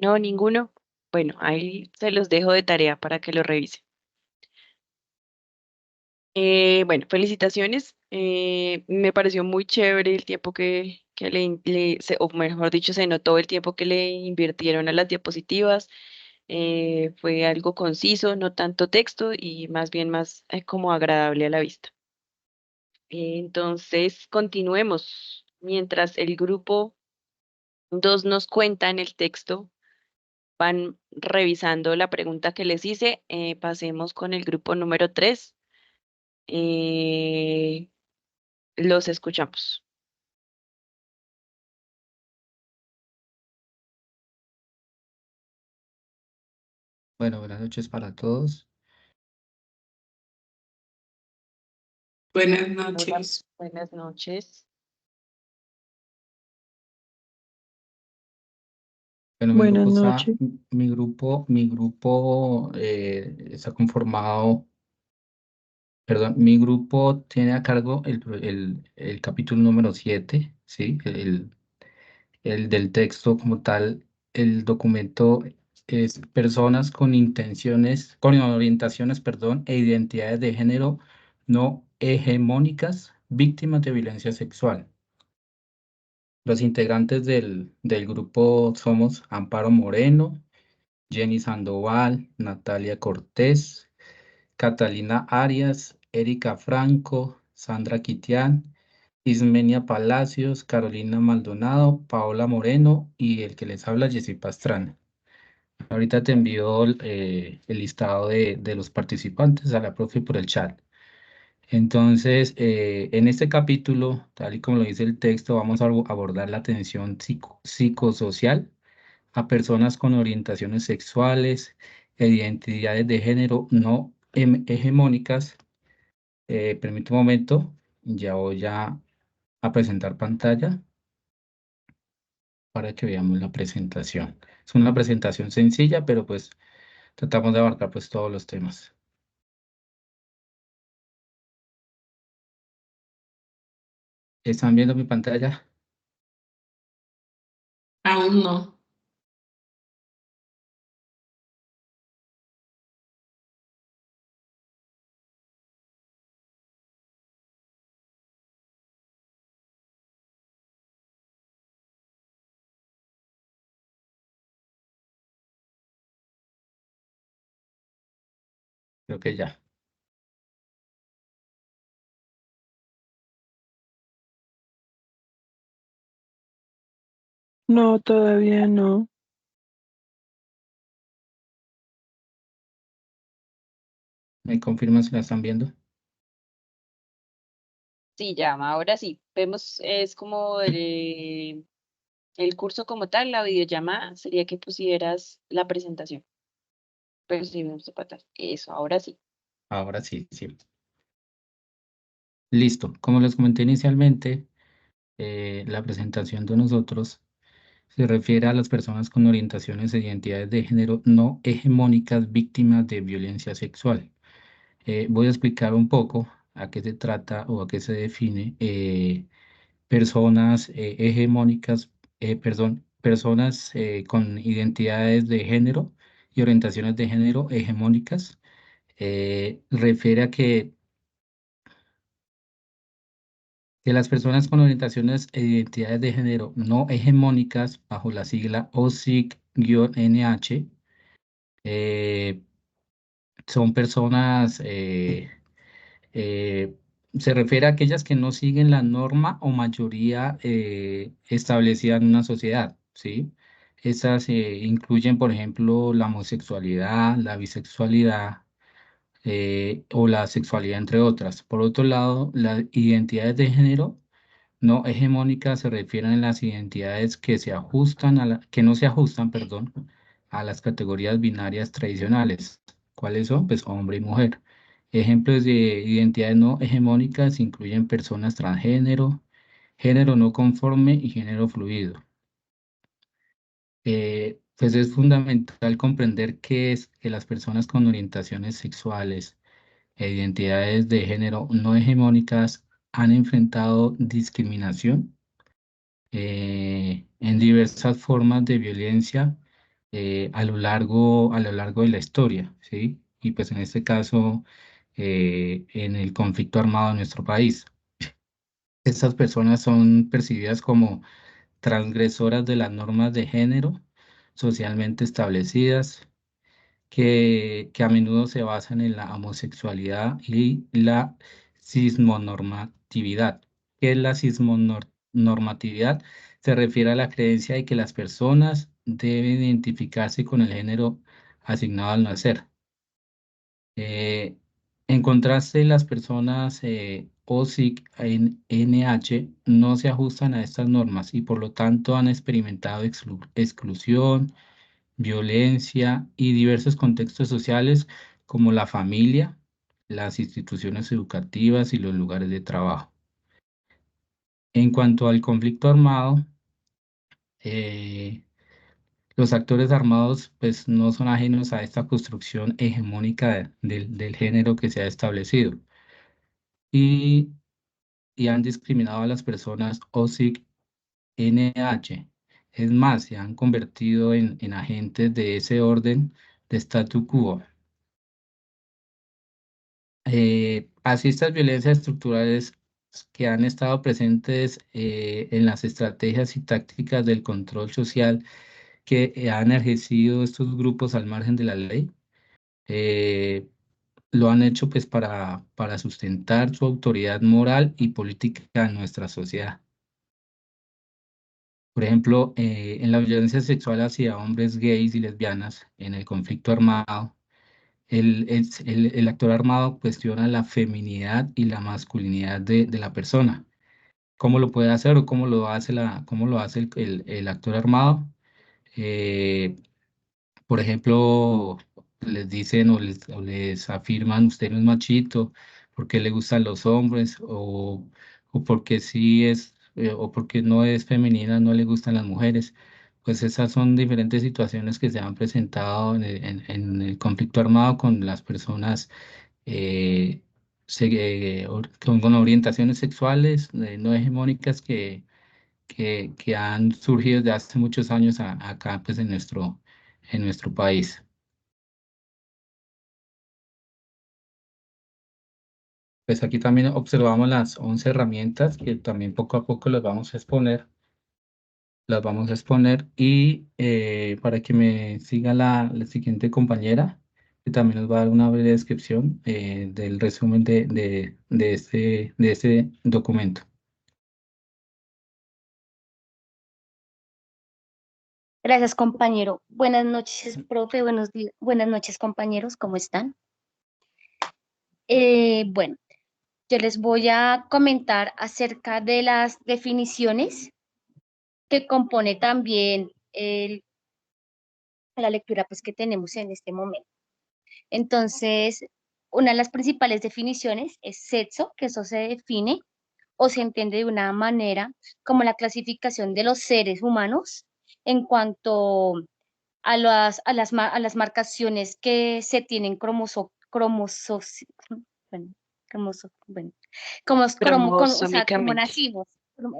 No, ninguno. Bueno, ahí se los dejo de tarea para que lo revisen. Bueno, felicitaciones. Me pareció muy chévere el tiempo que o mejor dicho, se notó el tiempo que le invirtieron a las diapositivas. Fue algo conciso, no tanto texto y más bien más como agradable a la vista. Entonces, continuemos. mientras el grupo 2 nos cuenta en el texto, van revisando la pregunta que les hice. Pasemos con el grupo número 3. Los escuchamos. Bueno, buenas noches para todos. Buenas Hola, noches. buenas noches. Bueno, mi Buenas grupo está, noches. mi grupo está conformado, perdón, mi grupo tiene a cargo el capítulo número 7, ¿sí? El del texto como tal. El documento es personas con intenciones, con orientaciones, perdón, e identidades de género no hegemónicas, víctimas de violencia sexual. Los integrantes del grupo somos Amparo Moreno, Jenny Sandoval, Natalia Cortés, Catalina Arias, Erika Franco, Sandra Quitián, Ismenia Palacios, Carolina Maldonado, Paola Moreno y el que les habla, Jessy Pastrana. Ahorita te envío el listado de los participantes a la profe por el chat. Entonces, en este capítulo, tal y como lo dice el texto, vamos a abordar la atención psicosocial a personas con orientaciones sexuales e identidades de género no hegemónicas. Permite un momento, ya voy a presentar pantalla para que veamos la presentación. Es una presentación sencilla, pero pues tratamos de abarcar pues todos los temas. ¿Están viendo mi pantalla? Aún no. Creo que ya. No, todavía no. ¿Me confirman si la están viendo? Sí, ya, ahora sí. Vemos, es como el curso como tal, la videollamada, sería que pusieras la presentación. Pero sí, vamos a patar. Eso, ahora sí. Ahora sí, sí. Listo. Como les comenté inicialmente, la presentación de nosotros se refiere a las personas con orientaciones e identidades de género no hegemónicas víctimas de violencia sexual. Voy a explicar un poco a qué se trata o a qué se define personas hegemónicas, perdón, personas con identidades de género y orientaciones de género hegemónicas. Refiere a que las personas con orientaciones e identidades de género no hegemónicas, bajo la sigla OSIG-NH, son personas, eh, se refiere a aquellas que no siguen la norma o mayoría establecida en una sociedad, ¿sí? Estas incluyen, por ejemplo, la homosexualidad, la bisexualidad o la sexualidad, entre otras. Por otro lado, las identidades de género no hegemónicas se refieren a las identidades que se ajustan que no se ajustan, perdón, a las categorías binarias tradicionales. ¿Cuáles son? Pues hombre y mujer. Ejemplos de identidades no hegemónicas incluyen personas transgénero, género no conforme y género fluido. Pues es fundamental comprender que las personas con orientaciones sexuales e identidades de género no hegemónicas han enfrentado discriminación en diversas formas de violencia a lo largo de la historia, ¿sí? Y pues en este caso, en el conflicto armado de nuestro país. Estas personas son percibidas como transgresoras de las normas de género socialmente establecidas, que a menudo se basan en la homosexualidad y la cismonormatividad. ¿Qué es la normatividad se refiere a la creencia de que las personas deben identificarse con el género asignado al nacer. En contraste, las personas OSIC en NH no se ajustan a estas normas y por lo tanto han experimentado exclusión, violencia y diversos contextos sociales como la familia, las instituciones educativas y los lugares de trabajo. En cuanto al conflicto armado, los actores armados pues, no son ajenos a esta construcción hegemónica del género que se ha establecido y, y han discriminado a las personas OSIC NH. Es más, se han convertido en agentes de ese orden de statu quo. Así estas violencias estructurales que han estado presentes en las estrategias y tácticas del control social que han ejercido estos grupos al margen de la ley, lo han hecho pues para sustentar su autoridad moral y política en nuestra sociedad. Por ejemplo, en la violencia sexual hacia hombres gays y lesbianas, en el conflicto armado, el actor armado cuestiona la feminidad y la masculinidad de la persona. ¿Cómo lo puede hacer o cómo lo hace, el actor armado? Por ejemplo, les dicen o les afirman, usted no es machito, porque le gustan los hombres, o porque sí es, o porque no es femenina, no le gustan las mujeres. Pues esas son diferentes situaciones que se han presentado en el conflicto armado con las personas con orientaciones sexuales no hegemónicas que han surgido desde hace muchos años acá pues, en nuestro país. Pues aquí también observamos las 11 herramientas que también poco a poco las vamos a exponer. Y para que me siga la siguiente compañera, que también nos va a dar una breve descripción del resumen de este documento. Gracias, compañero. Buenas noches, profe. Buenas noches, compañeros. ¿Cómo están? Bueno, yo les voy a comentar acerca de las definiciones que compone también la lectura pues, que tenemos en este momento. Entonces, una de las principales definiciones es sexo, que eso se define o se entiende de una manera como la clasificación de los seres humanos en cuanto a las marcaciones que se tienen o sea, como Cromosómicamente. nacimos.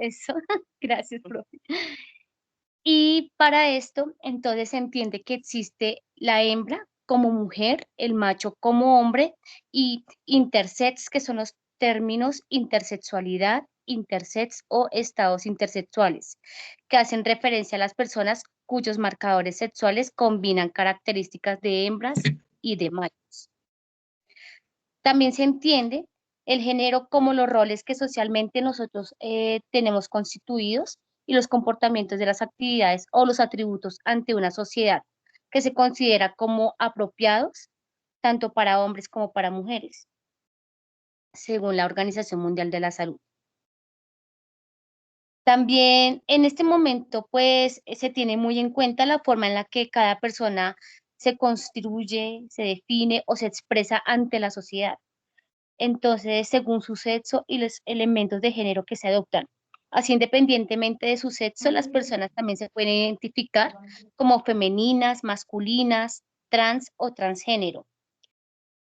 Eso, gracias, profe. Y para esto, entonces se entiende que existe la hembra como mujer, el macho como hombre y intersex, que son los términos intersexualidad, intersex o estados intersexuales, que hacen referencia a las personas cuyos marcadores sexuales combinan características de hembras y de machos. También se entiende el género como los roles que socialmente nosotros tenemos constituidos y los comportamientos de las actividades o los atributos ante una sociedad que se considera como apropiados tanto para hombres como para mujeres, según la Organización Mundial de la Salud. También en este momento, pues, se tiene muy en cuenta la forma en la que cada persona se construye, se define o se expresa ante la sociedad. Entonces, según su sexo y los elementos de género que se adoptan. Así, independientemente de su sexo, las personas también se pueden identificar como femeninas, masculinas, trans o transgénero.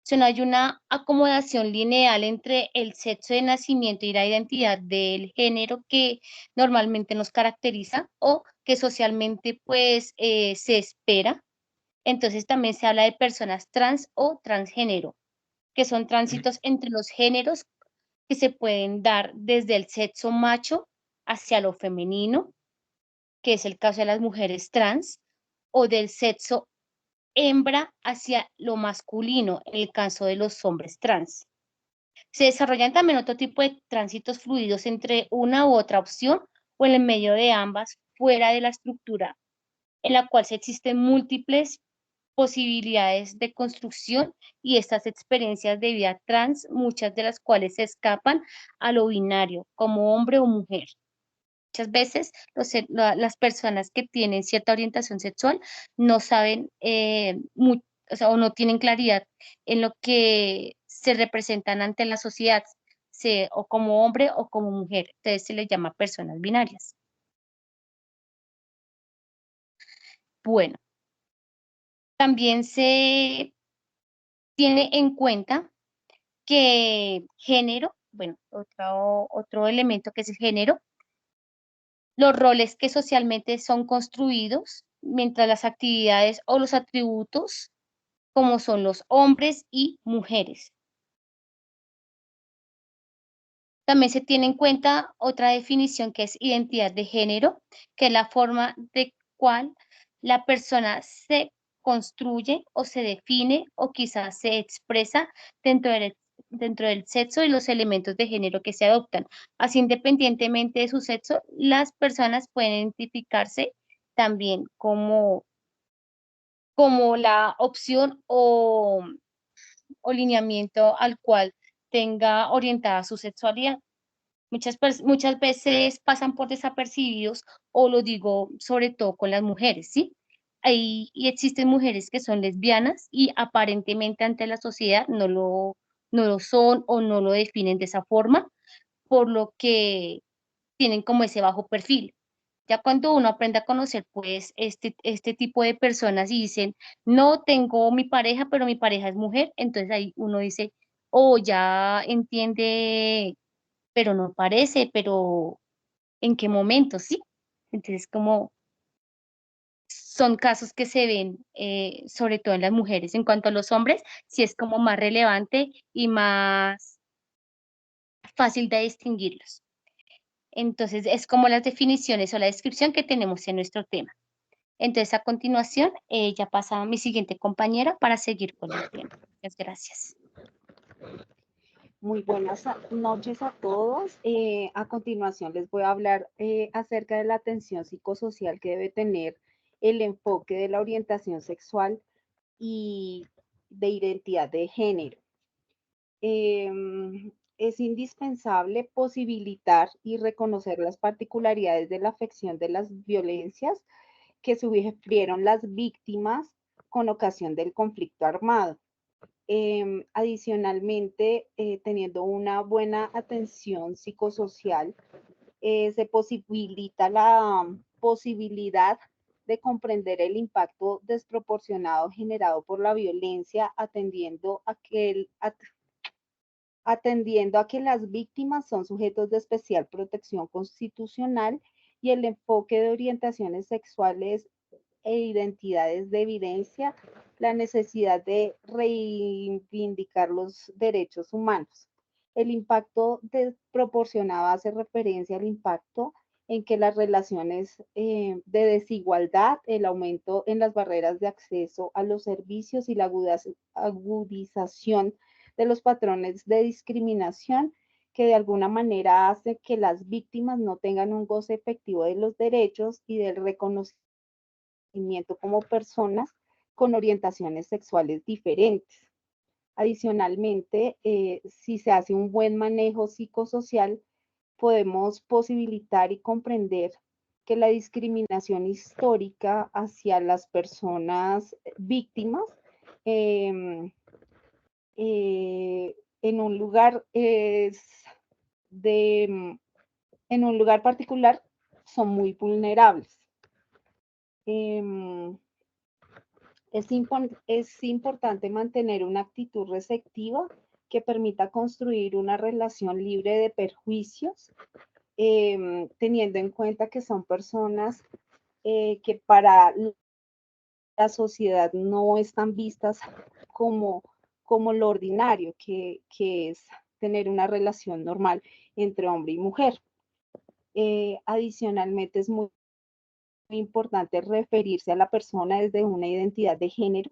Si no hay una acomodación lineal entre el sexo de nacimiento y la identidad del género que normalmente nos caracteriza o que socialmente pues se espera, entonces también se habla de personas trans o transgénero, que son tránsitos entre los géneros que se pueden dar desde el sexo macho hacia lo femenino, que es el caso de las mujeres trans, o del sexo hembra hacia lo masculino, en el caso de los hombres trans. Se desarrollan también otro tipo de tránsitos fluidos entre una u otra opción o en el medio de ambas, fuera de la estructura en la cual se existen múltiples posibilidades de construcción y estas experiencias de vida trans, muchas de las cuales se escapan a lo binario, como hombre o mujer. Muchas veces las personas que tienen cierta orientación sexual no saben o sea, o no tienen claridad en lo que se representan ante la sociedad, o como hombre o como mujer. Entonces se les llama personas binarias. Bueno, también se tiene en cuenta que género, bueno, otro elemento que es el género, los roles que socialmente son construidos, mientras las actividades o los atributos, como son los hombres y mujeres. También se tiene en cuenta otra definición que es identidad de género, que es la forma de cual la persona se construye o se define o quizás se expresa dentro del sexo y los elementos de género que se adoptan. Así, independientemente de su sexo, las personas pueden identificarse también como la opción o lineamiento al cual tenga orientada su sexualidad. Muchas veces pasan por desapercibidos, o lo digo sobre todo con las mujeres, ¿sí? Y existen mujeres que son lesbianas y aparentemente ante la sociedad no lo son o no lo definen de esa forma, por lo que tienen como ese bajo perfil. Ya cuando uno aprende a conocer pues este tipo de personas y dicen, no tengo mi pareja, pero mi pareja es mujer, entonces ahí uno dice, oh, ya entiende, pero no parece, pero ¿en qué momento? Sí. Entonces como son casos que se ven sobre todo en las mujeres. En cuanto a los hombres, sí es como más relevante y más fácil de distinguirlos. Entonces, es como las definiciones o la descripción que tenemos en nuestro tema. Entonces, a continuación, ya pasa a mi siguiente compañera para seguir con el tema. Muchas gracias. Muy buenas noches a todos. A continuación les voy a hablar acerca de la atención psicosocial que debe tener el enfoque de la orientación sexual y de identidad de género. Es indispensable posibilitar y reconocer las particularidades de la afección de las violencias que sufrieron las víctimas con ocasión del conflicto armado. Adicionalmente, teniendo una buena atención psicosocial, se posibilita la posibilidad de comprender el impacto desproporcionado generado por la violencia, atendiendo a que las víctimas son sujetos de especial protección constitucional y el enfoque de orientaciones sexuales e identidades de evidencia, la necesidad de reivindicar los derechos humanos. El impacto desproporcionado hace referencia al impacto en que las relaciones de desigualdad, el aumento en las barreras de acceso a los servicios y la agudización de los patrones de discriminación que de alguna manera hace que las víctimas no tengan un goce efectivo de los derechos y del reconocimiento como personas con orientaciones sexuales diferentes. Adicionalmente, si se hace un buen manejo psicosocial, podemos posibilitar y comprender que la discriminación histórica hacia las personas víctimas en un lugar particular son muy vulnerables. Es importante mantener una actitud receptiva que permita construir una relación libre de perjuicios, teniendo en cuenta que son personas que para la sociedad no están vistas como lo ordinario, que es tener una relación normal entre hombre y mujer. Adicionalmente, es muy importante referirse a la persona desde una identidad de género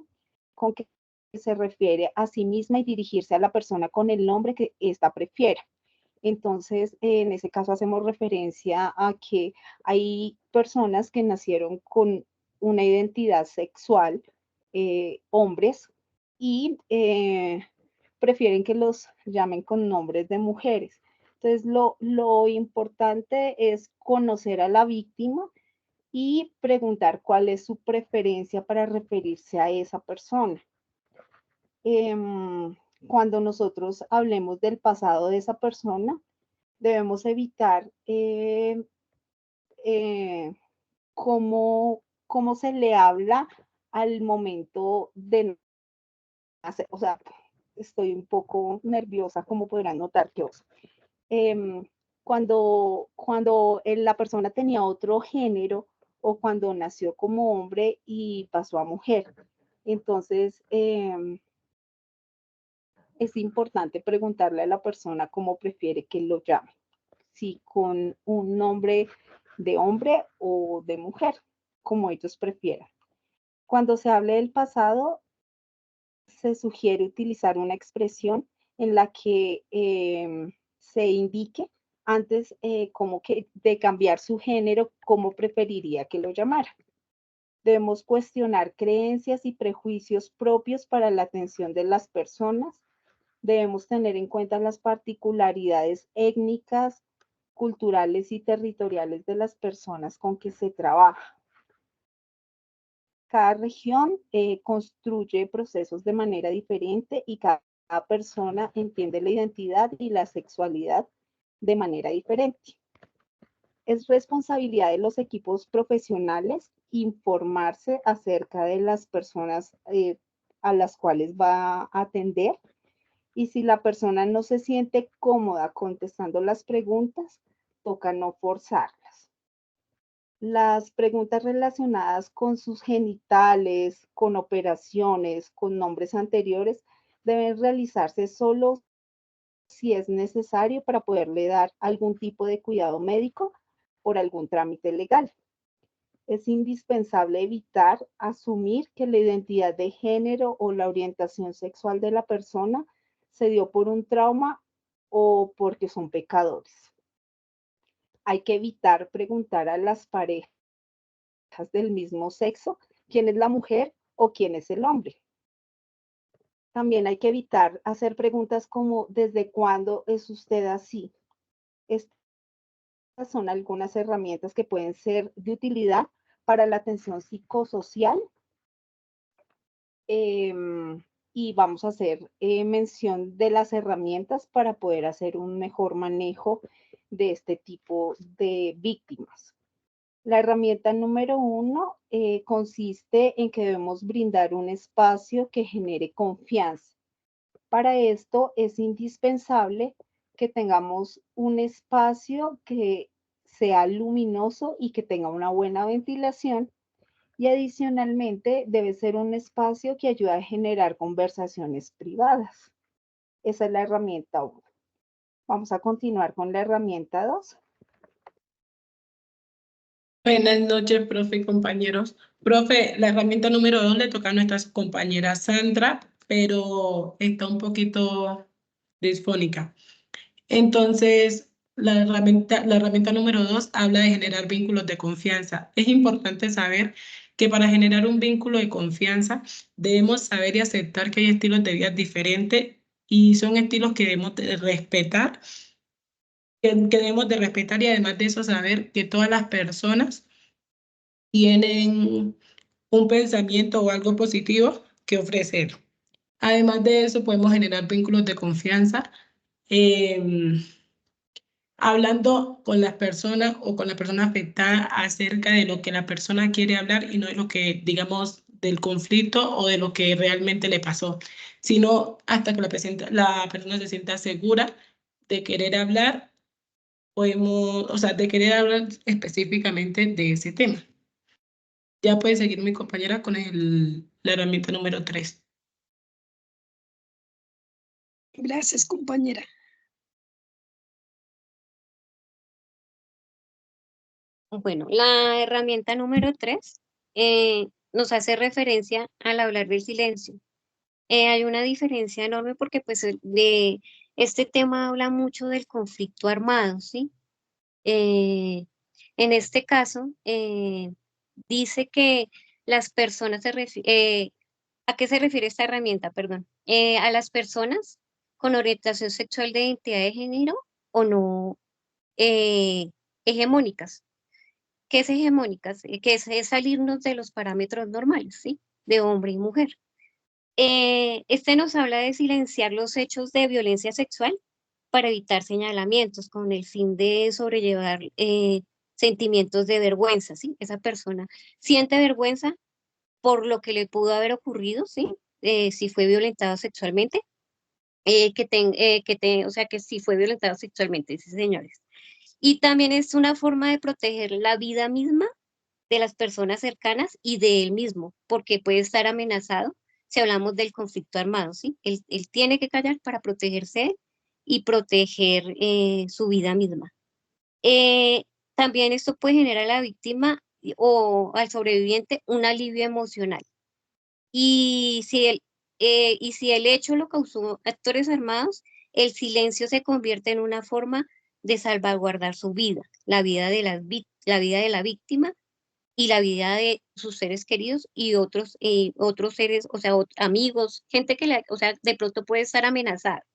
con que se refiere a sí misma y dirigirse a la persona con el nombre que ésta prefiera. Entonces, en ese caso hacemos referencia a que hay personas que nacieron con una identidad sexual, hombres, y prefieren que los llamen con nombres de mujeres. Entonces, lo importante es conocer a la víctima y preguntar cuál es su preferencia para referirse a esa persona. Cuando nosotros hablemos del pasado de esa persona, debemos evitar cómo se le habla al momento de nacer. O sea, estoy un poco nerviosa, como podrán notar que cuando la persona tenía otro género o cuando nació como hombre y pasó a mujer. Entonces, es importante preguntarle a la persona cómo prefiere que lo llame, si con un nombre de hombre o de mujer, como ellos prefieran. Cuando se hable del pasado, se sugiere utilizar una expresión en la que se indique antes como que de cambiar su género, cómo preferiría que lo llamara. Debemos cuestionar creencias y prejuicios propios para la atención de las personas. Debemos tener en cuenta las particularidades étnicas, culturales y territoriales de las personas con que se trabaja. Cada región construye procesos de manera diferente y cada persona entiende la identidad y la sexualidad de manera diferente. Es responsabilidad de los equipos profesionales informarse acerca de las personas a las cuales va a atender, y si la persona no se siente cómoda contestando las preguntas, toca no forzarlas. Las preguntas relacionadas con sus genitales, con operaciones, con nombres anteriores, deben realizarse solo si es necesario para poderle dar algún tipo de cuidado médico por algún trámite legal. Es indispensable evitar asumir que la identidad de género o la orientación sexual de la persona se dio por un trauma o porque son pecadores. Hay que evitar preguntar a las parejas del mismo sexo quién es la mujer o quién es el hombre. También hay que evitar hacer preguntas como ¿desde cuándo es usted así? Estas son algunas herramientas que pueden ser de utilidad para la atención psicosocial. Y vamos a hacer mención de las herramientas para poder hacer un mejor manejo de este tipo de víctimas. La herramienta número 1 consiste en que debemos brindar un espacio que genere confianza. Para esto es indispensable que tengamos un espacio que sea luminoso y que tenga una buena ventilación, y adicionalmente debe ser un espacio que ayude a generar conversaciones privadas. Esa es la herramienta 1. Vamos a continuar con la herramienta 2. Buenas noches, profe y compañeros. Profe, la herramienta número 2 le toca a nuestra compañera Sandra, pero está un poquito disfónica. Entonces, la herramienta número 2 habla de generar vínculos de confianza. Es importante saber que para generar un vínculo de confianza debemos saber y aceptar que hay estilos de vida diferentes y son estilos que debemos de respetar, y además de eso saber que todas las personas tienen un pensamiento o algo positivo que ofrecer. Además de eso podemos generar vínculos de confianza hablando con las personas o con la persona afectada acerca de lo que la persona quiere hablar y no de lo que, digamos, del conflicto o de lo que realmente le pasó, sino hasta que la persona se sienta segura de querer hablar, de querer hablar específicamente de ese tema. Ya puede seguir mi compañera con la herramienta número 3. Gracias, compañera. Bueno, la herramienta número 3 nos hace referencia al hablar del silencio. Hay una diferencia enorme porque pues Este tema habla mucho del conflicto armado, ¿sí? En este caso, dice que las personas ¿a qué se refiere esta herramienta? Perdón. A las personas con orientación sexual de identidad de género o no eh, hegemónicas. ¿Qué es hegemónicas? Que es salirnos de los parámetros normales, ¿sí? De hombre y mujer. Este nos habla de silenciar los hechos de violencia sexual para evitar señalamientos con el fin de sobrellevar sentimientos de vergüenza, ¿sí? Esa persona siente vergüenza por lo que le pudo haber ocurrido, ¿sí? Si fue violentado sexualmente, o sea, que si fue violentado sexualmente, sí, señores. Y también es una forma de proteger la vida misma de las personas cercanas y de él mismo, porque puede estar amenazado si hablamos del conflicto armado, ¿sí? Él tiene que callar para protegerse y proteger su vida misma. También esto puede generar a la víctima o al sobreviviente un alivio emocional. Y si el hecho lo causó actores armados, el silencio se convierte en una forma de salvaguardar su vida, la vida de la vida de la víctima y la vida de sus seres queridos y otros seres, o sea, amigos, gente o sea, de pronto puede estar amenazada.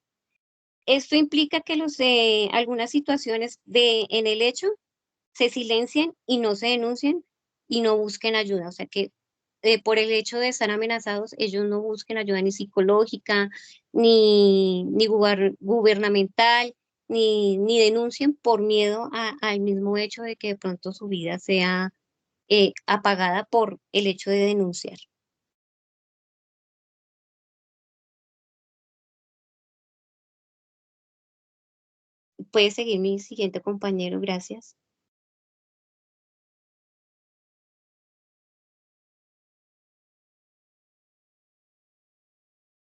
Esto implica que algunas situaciones en el hecho se silencien y no se denuncien y no busquen ayuda. O sea que por el hecho de estar amenazados, ellos no busquen ayuda ni psicológica, ni gubernamental, ni denuncien por miedo al mismo hecho de que de pronto su vida sea apagada por el hecho de denunciar. Puede seguir mi siguiente compañero, gracias.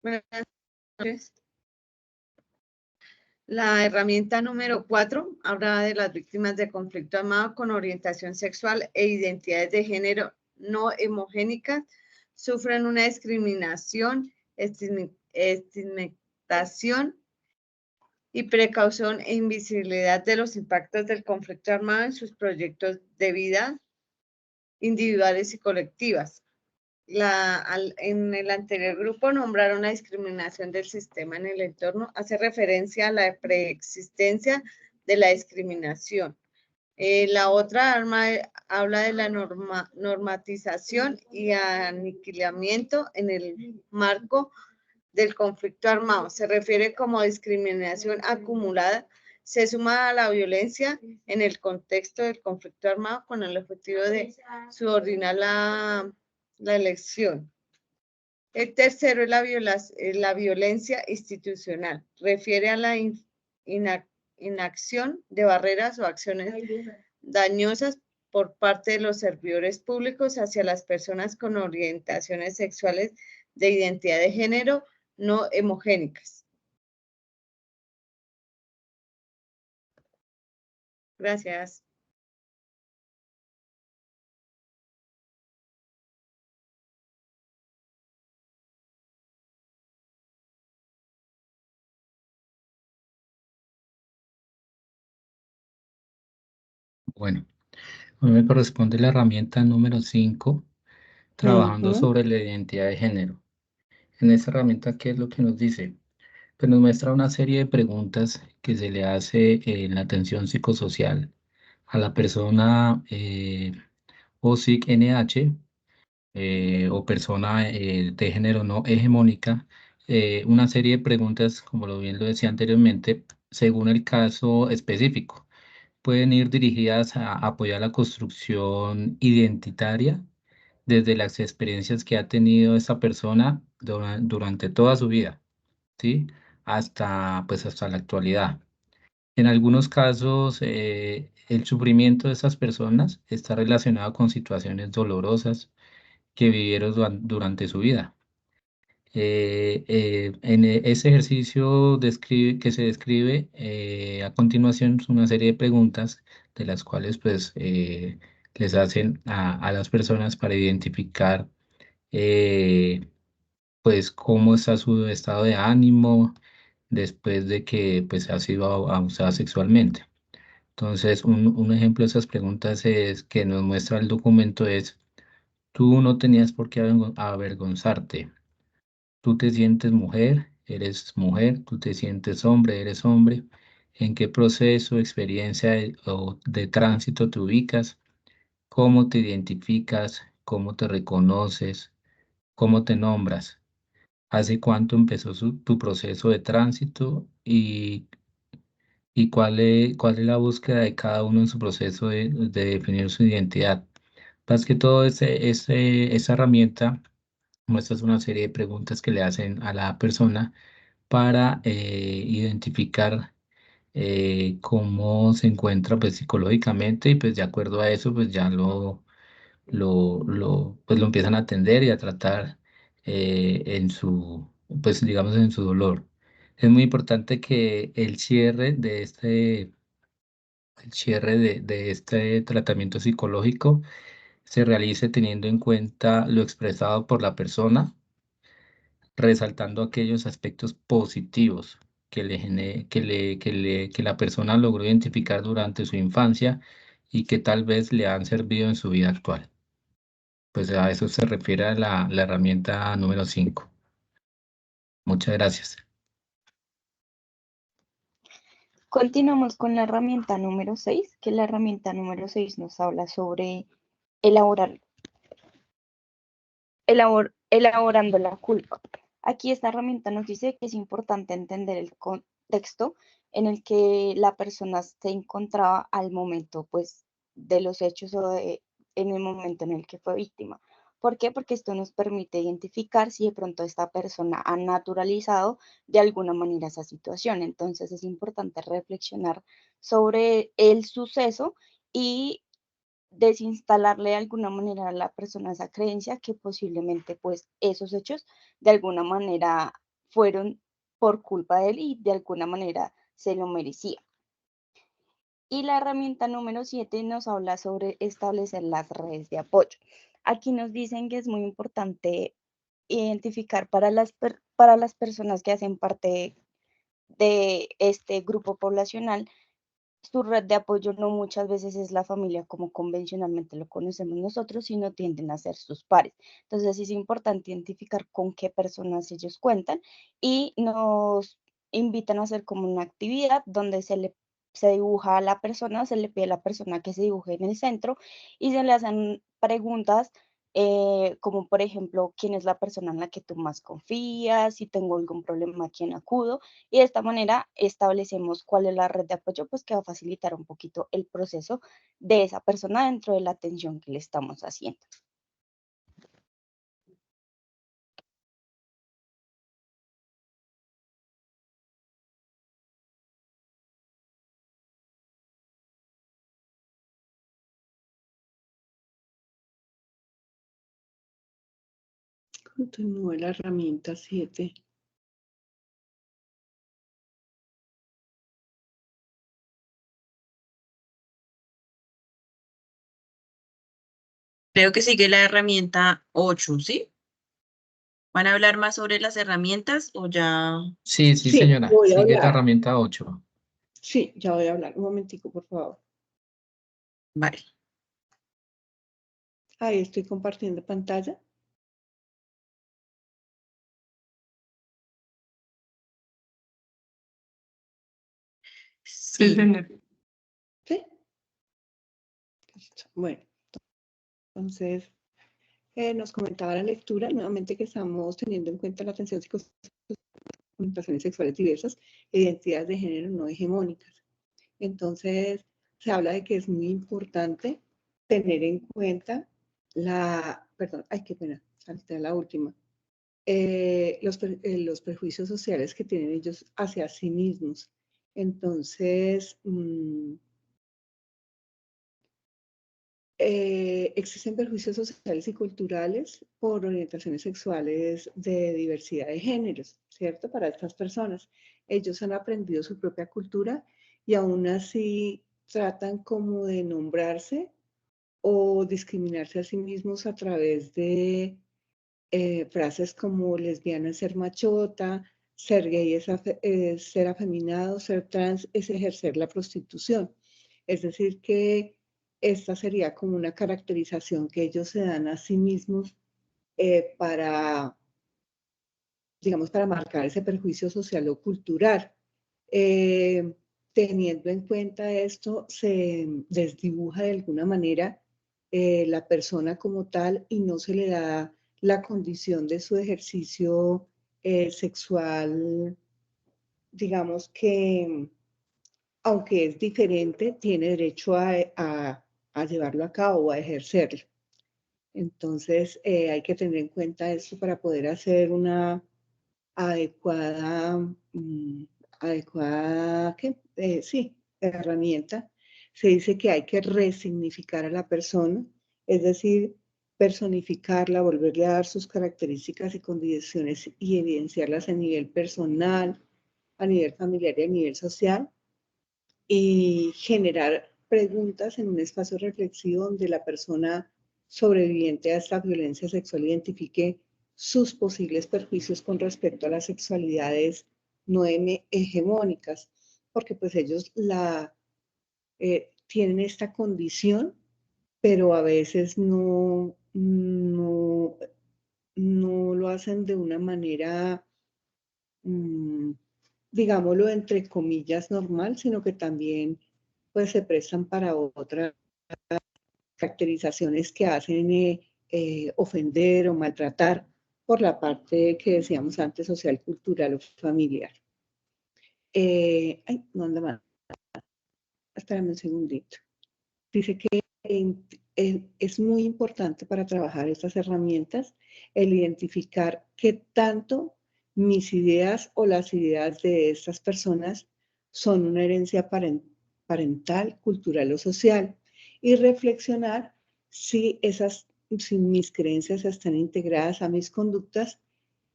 Buenas noches. La herramienta número 4 habla de las víctimas de conflicto armado con orientación sexual e identidades de género no homogéneas sufren una discriminación, estigmatización y precaución e invisibilidad de los impactos del conflicto armado en sus proyectos de vida individuales y colectivas. En el anterior grupo nombraron la discriminación del sistema en el entorno, hace referencia a la preexistencia de la discriminación. La otra habla de la normatización y aniquilamiento en el marco del conflicto armado. Se refiere como discriminación acumulada, se suma a la violencia en el contexto del conflicto armado con el objetivo de subordinar la elección. El tercero es la violencia institucional. Refiere a la inacción de barreras o acciones dañosas por parte de los servidores públicos hacia las personas con orientaciones sexuales de identidad de género no homogéneas. Gracias. Bueno, a mí me corresponde la herramienta número 5, trabajando sobre la identidad de género. En esta herramienta, ¿qué es lo que nos dice? Pues nos muestra una serie de preguntas que se le hace en la atención psicosocial a la persona OSIC-NH o persona de género no hegemónica, una serie de preguntas, como bien lo decía anteriormente, según el caso específico. Pueden ir dirigidas a apoyar la construcción identitaria desde las experiencias que ha tenido esta persona durante toda su vida, ¿sí? Hasta la actualidad. En algunos casos, el sufrimiento de estas personas está relacionado con situaciones dolorosas que vivieron durante su vida. Ese ejercicio que se describe a continuación son una serie de preguntas de las cuales pues les hacen a las personas para identificar pues cómo está su estado de ánimo, después de que pues ha sido abusada sexualmente. Entonces, un ejemplo de esas preguntas es que nos muestra el documento es, tú no tenías por qué avergonzarte. Tú te sientes mujer, tú te sientes hombre, eres hombre. ¿En qué proceso, experiencia o de tránsito te ubicas? ¿Cómo te identificas? ¿Cómo te reconoces? ¿Cómo te nombras? ¿Hace cuánto empezó tu proceso de tránsito? ¿Y cuál es la búsqueda de cada uno en su proceso de definir su identidad? Más que todo, esa herramienta muestra una serie de preguntas que le hacen a la persona para identificar cómo se encuentra pues, psicológicamente y pues de acuerdo a eso pues ya pues, lo empiezan a atender y a tratar pues digamos en su dolor. Es muy importante que el cierre de este tratamiento psicológico se realice teniendo en cuenta lo expresado por la persona, resaltando aquellos aspectos positivos que la persona logró identificar durante su infancia y que tal vez le han servido en su vida actual. Pues a eso se refiere a la herramienta número 5. Muchas gracias. Continuamos con la herramienta número 6, que la herramienta número 6 nos habla sobre elaborando la culpa. Aquí esta herramienta nos dice que es importante entender el contexto en el que la persona se encontraba al momento pues, de los hechos o en el momento en el que fue víctima. ¿Por qué? Porque esto nos permite identificar si de pronto esta persona ha naturalizado de alguna manera esa situación. Entonces es importante reflexionar sobre el suceso y desinstalarle de alguna manera a la persona esa creencia que posiblemente pues esos hechos de alguna manera fueron por culpa de él y de alguna manera se lo merecía. Y la herramienta número 7 nos habla sobre establecer las redes de apoyo. Aquí nos dicen que es muy importante identificar para las personas que hacen parte de este grupo poblacional, su red de apoyo no muchas veces es la familia como convencionalmente lo conocemos nosotros, sino tienden a ser sus pares. Entonces es importante identificar con qué personas ellos cuentan y nos invitan a hacer como una actividad donde se dibuja a la persona, se le pide a la persona que se dibuje en el centro y se le hacen preguntas como por ejemplo, ¿quién es la persona en la que tú más confías? Si tengo algún problema, ¿a quién acudo? Y de esta manera establecemos cuál es la red de apoyo, pues que va a facilitar un poquito el proceso de esa persona dentro de la atención que le estamos haciendo. Continúa la herramienta 7. Creo que sigue la herramienta 8, ¿sí? ¿Van a hablar más sobre las herramientas o ya? Sí, señora. voy a Sigue la hablar. herramienta 8. Sí, ya voy a hablar. Un momentico, por favor. Vale. Ahí estoy compartiendo pantalla. Sí. ¿Sí? Bueno, entonces nos comentaba la lectura nuevamente que estamos teniendo en cuenta la atención psicosocial, orientaciones sexuales diversas, identidades de género no hegemónicas. Entonces, se habla de que es muy importante tener en cuenta qué pena, salté la última. Los prejuicios sociales que tienen ellos hacia sí mismos. Entonces, existen prejuicios sociales y culturales por orientaciones sexuales de diversidad de géneros, ¿cierto? Para estas personas. Ellos han aprendido su propia cultura y aún así tratan como de nombrarse o discriminarse a sí mismos a través de frases como lesbiana ser machota, ser gay es ser afeminado, ser trans es ejercer la prostitución. Es decir, que esta sería como una caracterización que ellos se dan a sí mismos para, digamos, para marcar ese perjuicio social o cultural. Teniendo en cuenta esto, se desdibuja de alguna manera la persona como tal y no se le da la condición de su ejercicio sexual, digamos que, aunque es diferente, tiene derecho a llevarlo a cabo o a ejercerlo. Entonces, hay que tener en cuenta esto para poder hacer una adecuada, sí, herramienta. Se dice que hay que resignificar a la persona, es decir, personificarla, volverle a dar sus características y condiciones y evidenciarlas a nivel personal, a nivel familiar y a nivel social, y generar preguntas en un espacio reflexivo donde la persona sobreviviente a esta violencia sexual identifique sus posibles perjuicios con respecto a las sexualidades no hegemónicas, porque pues ellos tienen esta condición, pero a veces no lo hacen de una manera, digámoslo, entre comillas, normal, sino que también pues se prestan para otras caracterizaciones que hacen ofender o maltratar por la parte que decíamos antes, social, cultural o familiar. No anda mal. Espérame un segundito. Dice que es muy importante para trabajar estas herramientas el identificar qué tanto mis ideas o las ideas de estas personas son una herencia parental, cultural o social, y reflexionar si mis creencias están integradas a mis conductas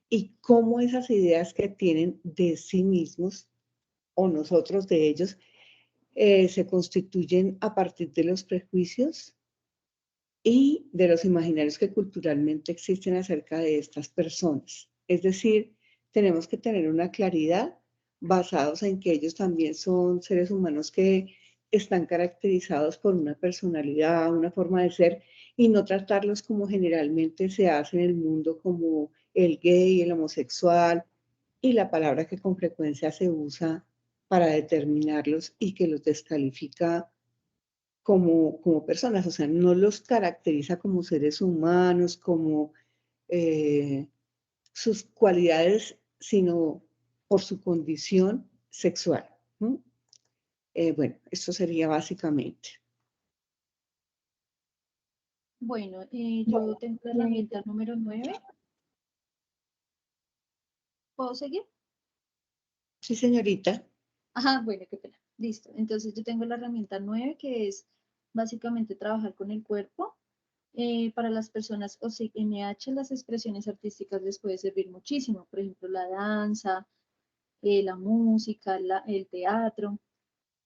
y cómo esas ideas que tienen de sí mismos o nosotros de ellos se constituyen a partir de los prejuicios y de los imaginarios que culturalmente existen acerca de estas personas. Es decir, tenemos que tener una claridad basados en que ellos también son seres humanos que están caracterizados por una personalidad, una forma de ser, y no tratarlos como generalmente se hace en el mundo, como el gay, el homosexual, y la palabra que con frecuencia se usa para determinarlos y que los descalifica como personas, o sea, no los caracteriza como seres humanos, como sus cualidades, sino por su condición sexual. Bueno, esto sería básicamente. Bueno, yo tengo la herramienta número 9. ¿Puedo seguir? Sí, señorita. Ajá, bueno, qué pena. Listo. Entonces yo tengo la herramienta 9, que es básicamente trabajar con el cuerpo. Para las personas OCNH, las expresiones artísticas les puede servir muchísimo. Por ejemplo, la danza, la música, el teatro.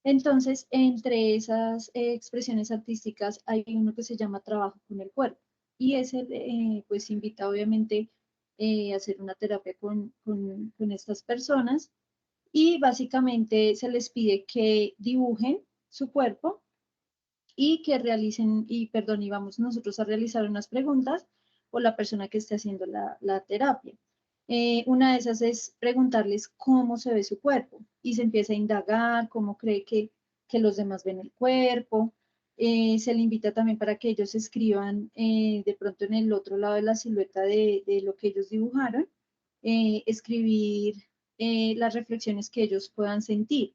Entonces, entre esas expresiones artísticas hay uno que se llama trabajo con el cuerpo. Y ese, pues, invita obviamente a hacer una terapia con estas personas. Y básicamente se les pide que dibujen su cuerpo y que realicen, y vamos nosotros a realizar unas preguntas o la persona que esté haciendo la terapia. Una de esas es preguntarles cómo se ve su cuerpo y se empieza a indagar cómo cree que los demás ven el cuerpo. Se le invita también para que ellos escriban de pronto en el otro lado de la silueta de lo que ellos dibujaron, escribir las reflexiones que ellos puedan sentir.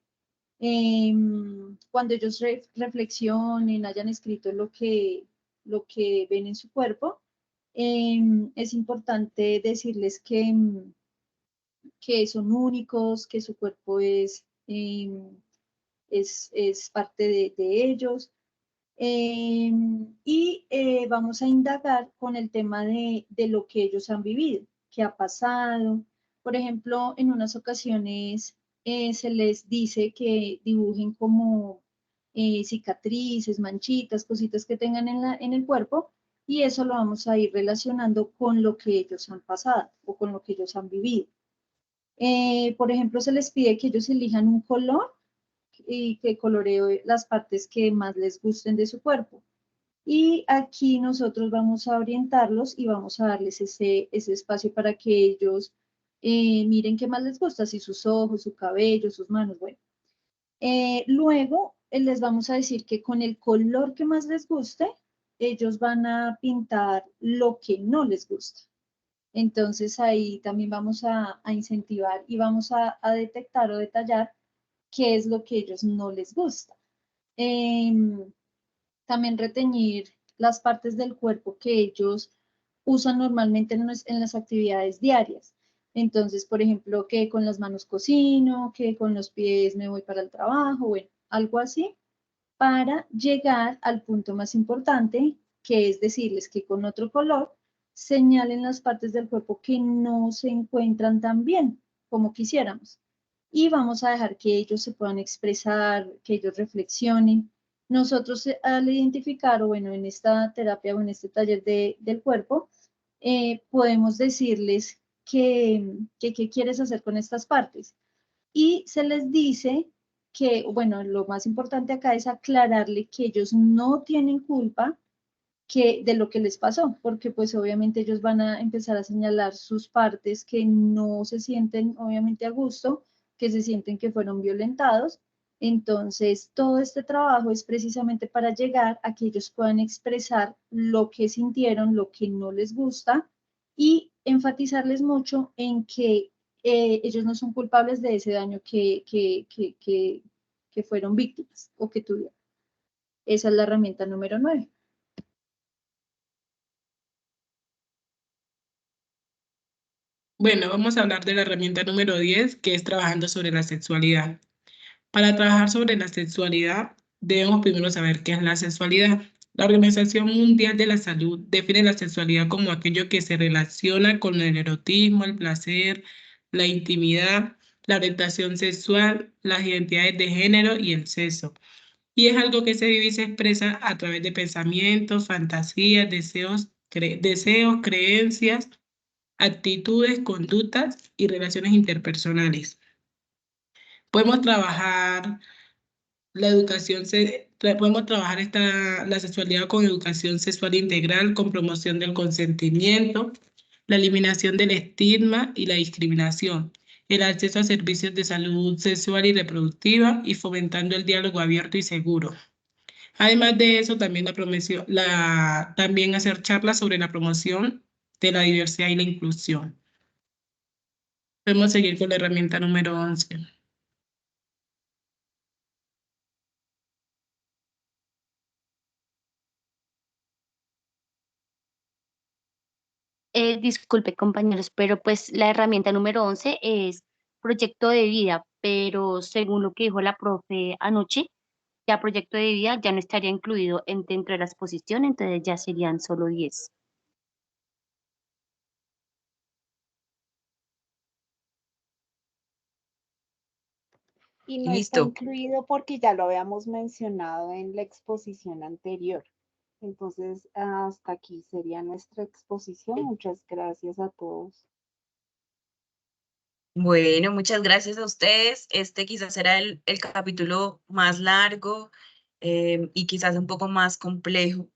Cuando ellos reflexionen, hayan escrito lo que ven en su cuerpo, es importante decirles que son únicos, que su cuerpo es parte de ellos. Y vamos a indagar con el tema de lo que ellos han vivido, qué ha pasado. Por ejemplo, en unas ocasiones se les dice que dibujen como cicatrices, manchitas, cositas que tengan en el cuerpo, y eso lo vamos a ir relacionando con lo que ellos han pasado o con lo que ellos han vivido. Por ejemplo, se les pide que ellos elijan un color y que coloree las partes que más les gusten de su cuerpo. Y aquí nosotros vamos a orientarlos y vamos a darles ese espacio para que ellos miren qué más les gusta, si sus ojos, su cabello, sus manos, bueno. Luego les vamos a decir que con el color que más les guste, ellos van a pintar lo que no les gusta. Entonces ahí también vamos a incentivar y vamos a detectar o detallar qué es lo que a ellos no les gusta. También reteñir las partes del cuerpo que ellos usan normalmente en las actividades diarias. Entonces, por ejemplo, que con las manos cocino, que con los pies me voy para el trabajo, bueno, algo así, para llegar al punto más importante, que es decirles que con otro color señalen las partes del cuerpo que no se encuentran tan bien como quisiéramos. Y vamos a dejar que ellos se puedan expresar, que ellos reflexionen. Nosotros al identificar, o bueno, en esta terapia o en este taller del cuerpo, podemos decirles qué quieres hacer con estas partes. Y se les dice que, bueno, lo más importante acá es aclararle que ellos no tienen culpa de lo que les pasó, porque pues obviamente ellos van a empezar a señalar sus partes que no se sienten obviamente a gusto, que se sienten que fueron violentados. Entonces, todo este trabajo es precisamente para llegar a que ellos puedan expresar lo que sintieron, lo que no les gusta y enfatizarles mucho en que ellos no son culpables de ese daño que fueron víctimas o que tuvieron. Esa es la herramienta número 9. Bueno, vamos a hablar de la herramienta número 10, que es trabajando sobre la sexualidad. Para trabajar sobre la sexualidad, debemos primero saber qué es la sexualidad. La Organización Mundial de la Salud define la sexualidad como aquello que se relaciona con el erotismo, el placer, la intimidad, la orientación sexual, las identidades de género y el sexo. Y es algo que se vive y se expresa a través de pensamientos, fantasías, deseos, creencias, actitudes, conductas y relaciones interpersonales. Podemos trabajar podemos trabajar la sexualidad con educación sexual integral, con promoción del consentimiento, la eliminación del estigma y la discriminación, el acceso a servicios de salud sexual y reproductiva y fomentando el diálogo abierto y seguro. Además de eso, también también hacer charlas sobre la promoción de la diversidad y la inclusión. Podemos seguir con la herramienta número 11. Disculpe, compañeros, pero pues la herramienta número 11 es proyecto de vida, pero según lo que dijo la profe anoche, ya proyecto de vida ya no estaría incluido dentro de la exposición, entonces ya serían solo 10. Y no está Listo. incluido porque ya lo habíamos mencionado en la exposición anterior. Entonces, hasta aquí sería nuestra exposición. Muchas gracias a todos. Bueno, muchas gracias a ustedes. Este quizás será el capítulo más largo y quizás un poco más complejo.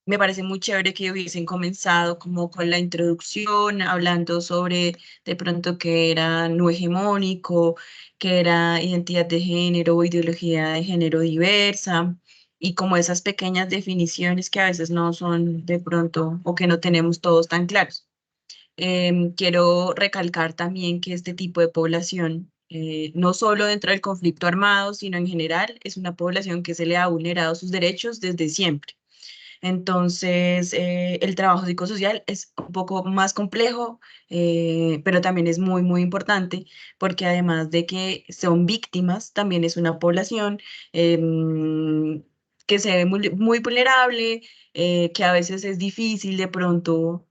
Me parece muy chévere que hubiesen comenzado como con la introducción, hablando sobre de pronto qué era no hegemónico, qué era identidad de género o ideología de género diversa, y como esas pequeñas definiciones que a veces no son de pronto o que no tenemos todos tan claros. Quiero recalcar también que este tipo de población, no solo dentro del conflicto armado, sino en general, es una población que se le ha vulnerado sus derechos desde siempre. Entonces, el trabajo psicosocial es un poco más complejo, pero también es muy, muy importante, porque además de que son víctimas, también es una población que se ve muy vulnerable, que a veces es difícil de pronto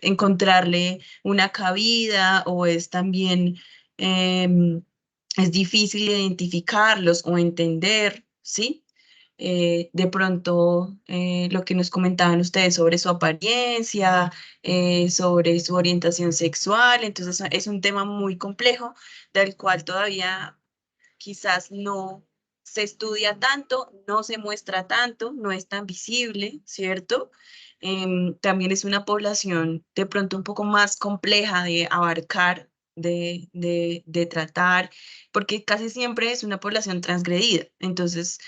encontrarle una cabida o es también es difícil identificarlos o entender, ¿sí? de pronto lo que nos comentaban ustedes sobre su apariencia, sobre su orientación sexual. Entonces es un tema muy complejo del cual todavía quizás no se estudia tanto, no se muestra tanto, no es tan visible, ¿cierto? También es una población de pronto un poco más compleja de abarcar, de tratar, porque casi siempre es una población transgredida. Entonces,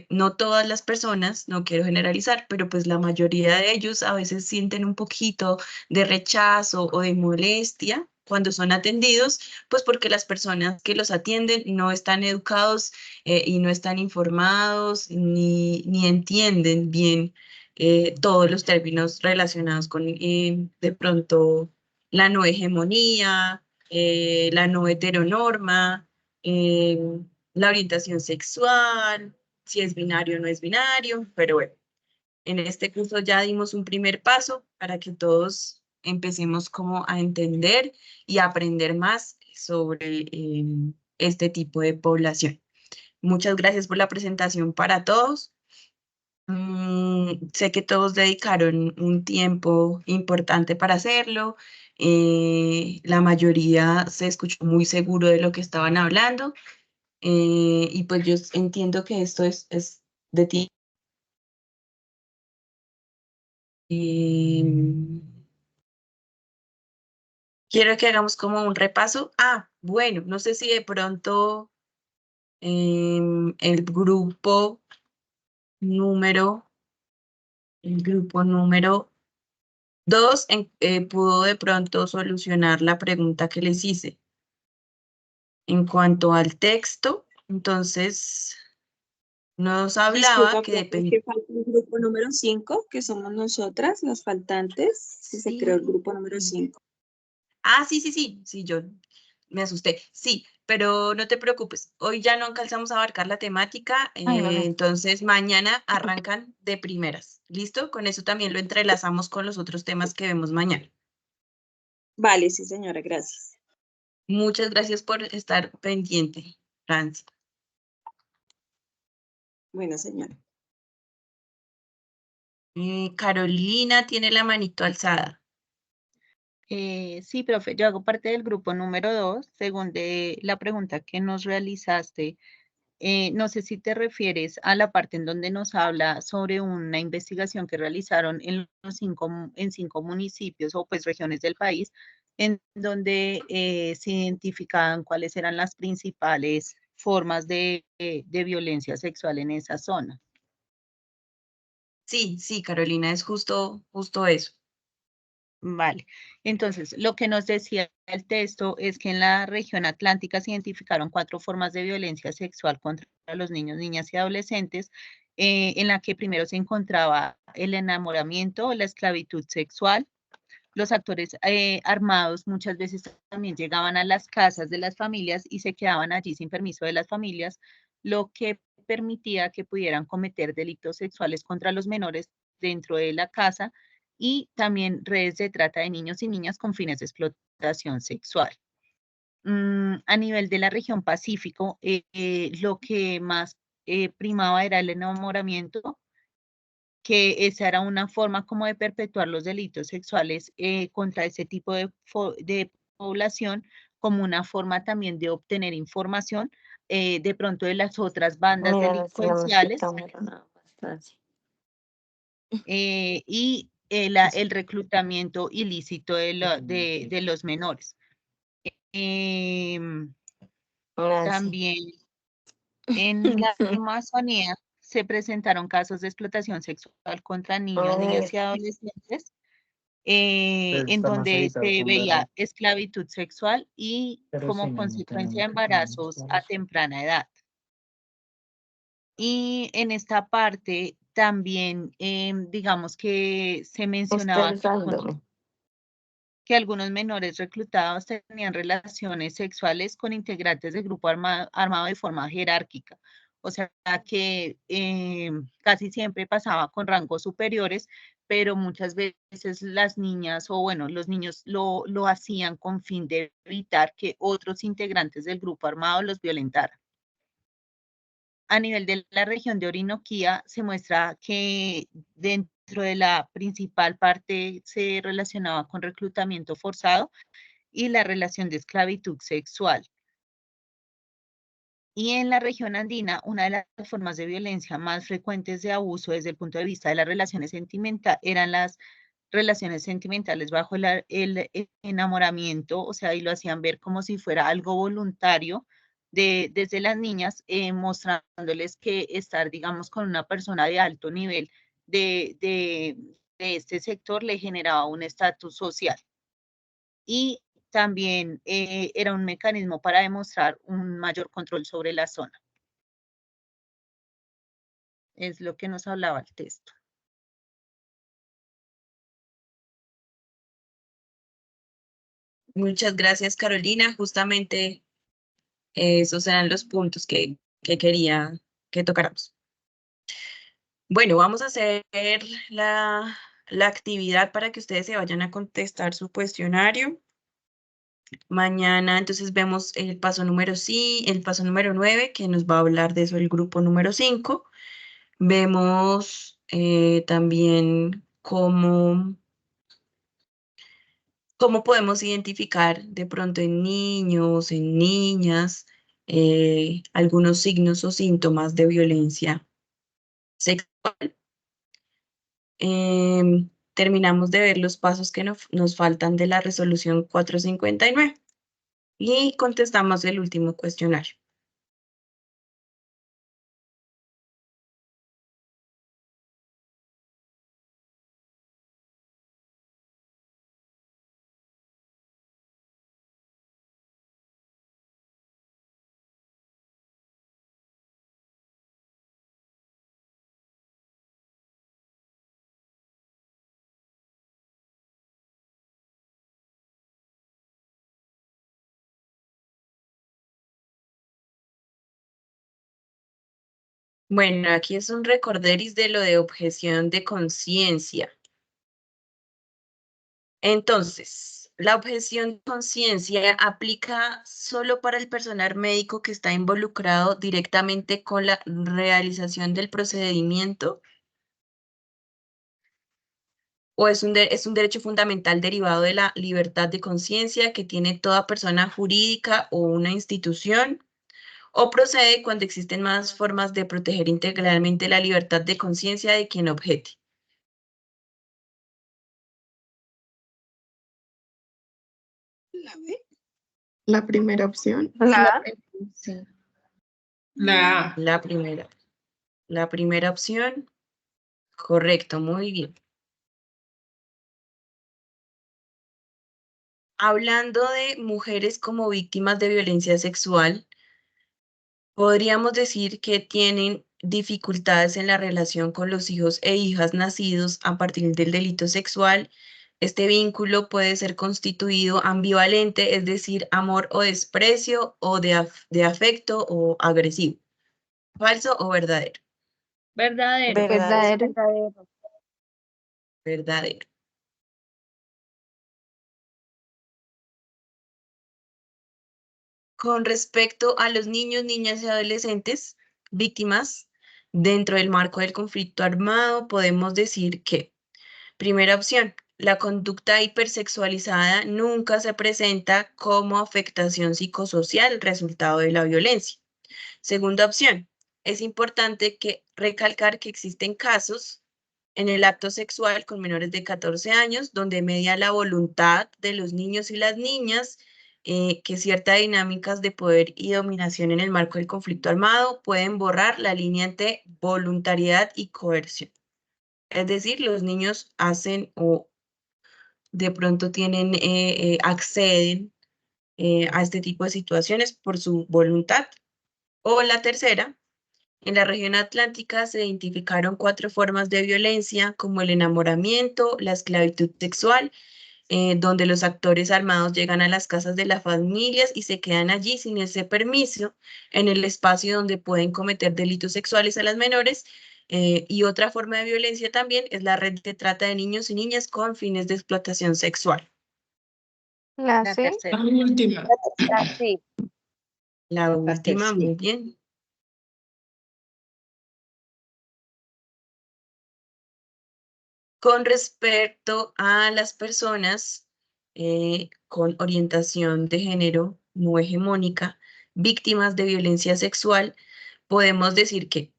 no todas las personas, no quiero generalizar, pero pues la mayoría de ellos a veces sienten un poquito de rechazo o de molestia cuando son atendidos, pues porque las personas que los atienden no están educados y no están informados ni entienden bien todos los términos relacionados con de pronto la no hegemonía, la no heteronorma, eh, la orientación sexual, si es binario o no es binario, pero bueno, en este curso ya dimos un primer paso para que todos empecemos como a entender y a aprender más sobre este tipo de población. Muchas gracias por la presentación para todos. Sé que todos dedicaron un tiempo importante para hacerlo. La mayoría se escuchó muy seguro de lo que estaban hablando. Y pues yo entiendo que esto es de ti. Quiero que hagamos como un repaso. Ah, bueno, no sé si de pronto el grupo número 2 pudo de pronto solucionar la pregunta que les hice. En cuanto al texto, entonces nos hablaba Disculpa, que profe, es depende. que falta el grupo número 5, que somos nosotras, las faltantes, si se creó el grupo número 5. Ah, sí, yo me asusté. Sí, pero no te preocupes, hoy ya no alcanzamos a abarcar la temática, entonces mañana arrancan de primeras. ¿Listo? Con eso también lo entrelazamos con los otros temas que vemos mañana. Vale, sí, señora, gracias. Muchas gracias por estar pendiente, Franz. Bueno, señora. Carolina tiene la manito alzada. Sí, profe, yo hago parte del grupo número 2, según de la pregunta que nos realizaste. No sé si te refieres a la parte en donde nos habla sobre una investigación que realizaron en cinco municipios o pues regiones del país, en donde se identificaban cuáles eran las principales formas de violencia sexual en esa zona. Sí, Carolina, es justo eso. Vale, entonces lo que nos decía el texto es que en la región atlántica se identificaron 4 formas de violencia sexual contra los niños, niñas y adolescentes, en la que primero se encontraba el enamoramiento o la esclavitud sexual. Los actores armados muchas veces también llegaban a las casas de las familias y se quedaban allí sin permiso de las familias, lo que permitía que pudieran cometer delitos sexuales contra los menores dentro de la casa y también redes de trata de niños y niñas con fines de explotación sexual. A nivel de la región Pacífico, lo que más primaba era el enamoramiento, que esa era una forma como de perpetuar los delitos sexuales contra ese tipo de población, como una forma también de obtener información de pronto de las otras bandas delincuenciales. Y el reclutamiento ilícito de los menores. También en la Amazonía se presentaron casos de explotación sexual contra niños, niñas y adolescentes, en donde se veía esclavitud sexual y como consecuencia embarazos a temprana edad. Y en esta parte también, digamos que se mencionaba que algunos menores reclutados tenían relaciones sexuales con integrantes del grupo armado de forma jerárquica. O sea que casi siempre pasaba con rangos superiores, pero muchas veces las niñas o bueno, los niños lo hacían con fin de evitar que otros integrantes del grupo armado los violentaran. A nivel de la región de Orinoquía se muestra que dentro de la principal parte se relacionaba con reclutamiento forzado y la relación de esclavitud sexual. Y en la región andina, una de las formas de violencia más frecuentes de abuso desde el punto de vista de las relaciones sentimentales eran las relaciones sentimentales bajo el enamoramiento, o sea, y lo hacían ver como si fuera algo voluntario desde las niñas, mostrándoles que estar, digamos, con una persona de alto nivel de este sector le generaba un estatus social. Y también era un mecanismo para demostrar un mayor control sobre la zona. Es lo que nos hablaba el texto. Muchas gracias, Carolina. Justamente esos eran los puntos que quería que tocáramos. Bueno, vamos a hacer la actividad para que ustedes se vayan a contestar su cuestionario. Mañana entonces vemos el paso número 9, que nos va a hablar de eso el grupo número 5. Vemos también cómo podemos identificar de pronto en niños, en niñas, algunos signos o síntomas de violencia sexual. Terminamos de ver los pasos que nos faltan de la resolución 459 y contestamos el último cuestionario. Bueno, aquí es un recorderis de lo de objeción de conciencia. Entonces, la objeción de conciencia aplica solo para el personal médico que está involucrado directamente con la realización del procedimiento, o es un derecho fundamental derivado de la libertad de conciencia que tiene toda persona jurídica o una institución, o procede cuando existen más formas de proteger integralmente la libertad de conciencia de quien objete. ¿La B? La primera opción. Sí. La A. La primera. La primera opción. Correcto, muy bien. Hablando de mujeres como víctimas de violencia sexual, podríamos decir que tienen dificultades en la relación con los hijos e hijas nacidos a partir del delito sexual. Este vínculo puede ser constituido ambivalente, es decir, amor o desprecio, o de afecto o agresivo. ¿Falso o verdadero? Verdadero. Verdadero. Verdadero. Con respecto a los niños, niñas y adolescentes víctimas dentro del marco del conflicto armado, podemos decir que, primera opción, la conducta hipersexualizada nunca se presenta como afectación psicosocial resultado de la violencia. Segunda opción, es importante recalcar que existen casos en el acto sexual con menores de 14 años, donde media la voluntad de los niños y las niñas, que ciertas dinámicas de poder y dominación en el marco del conflicto armado pueden borrar la línea entre voluntariedad y coerción. Es decir, los niños hacen o de pronto acceden a este tipo de situaciones por su voluntad. O la tercera, en la región atlántica se identificaron 4 formas de violencia como el enamoramiento, la esclavitud sexual, donde los actores armados llegan a las casas de las familias y se quedan allí sin ese permiso, en el espacio donde pueden cometer delitos sexuales a las menores. Y otra forma de violencia también es la red de trata de niños y niñas con fines de explotación sexual. La La C. tercera. La última. Sí. La última, tercera. muy bien. con respecto a las personas con orientación de género no hegemónica, víctimas de violencia sexual, podemos decir que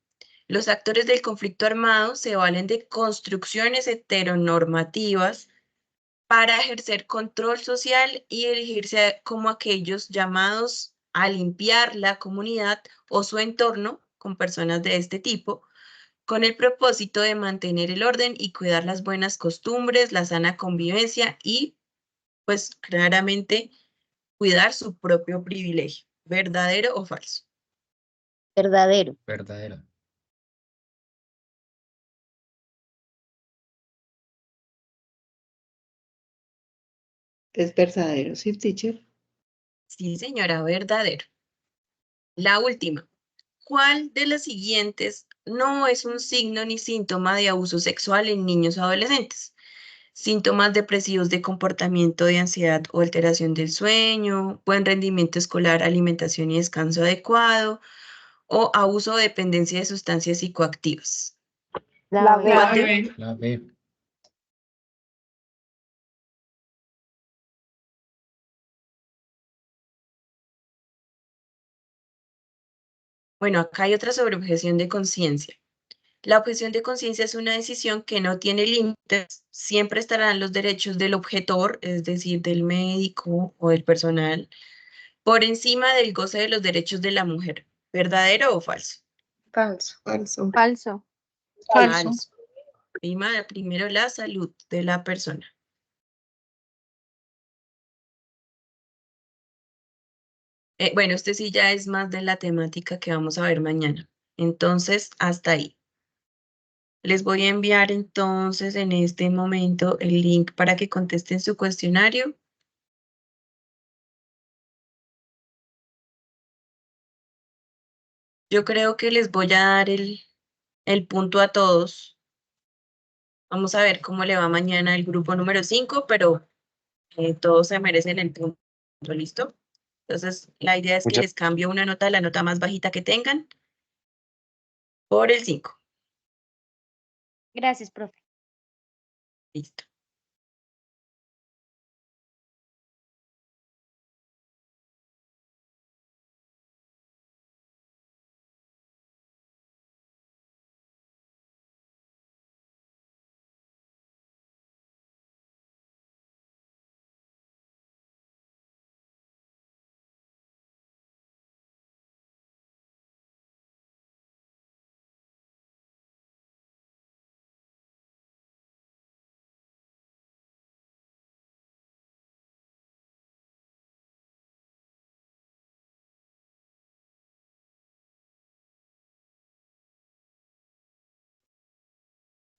los actores del conflicto armado se valen de construcciones heteronormativas para ejercer control social y erigirse como aquellos llamados a limpiar la comunidad o su entorno con personas de este tipo, con el propósito de mantener el orden y cuidar las buenas costumbres, la sana convivencia y, pues, claramente cuidar su propio privilegio. ¿Verdadero o falso? Verdadero. Verdadero. Es verdadero, sí, teacher. Sí, señora, verdadero. La última. ¿Cuál de las siguientes no es un signo ni síntoma de abuso sexual en niños o adolescentes? Síntomas depresivos de comportamiento de ansiedad o alteración del sueño, buen rendimiento escolar, alimentación y descanso adecuado, o abuso o dependencia de sustancias psicoactivas. La B. ¿Cuál de- La B. Bueno, acá hay otra sobre objeción de conciencia. La objeción de conciencia es una decisión que no tiene límites, siempre estarán los derechos del objetor, es decir, del médico o del personal, por encima del goce de los derechos de la mujer. ¿Verdadero o falso? Falso. Falso. Falso. Falso. Primero la salud de la persona. Bueno, este sí ya es más de la temática que vamos a ver mañana. Entonces, hasta ahí. Les voy a enviar entonces en este momento el link para que contesten su cuestionario. Yo creo que les voy a dar el punto a todos. Vamos a ver cómo le va mañana el grupo número 5, pero todos se merecen el punto, ¿listo? Entonces, la idea es que les cambio una nota, la nota más bajita que tengan, por el 5. Gracias, profe. Listo.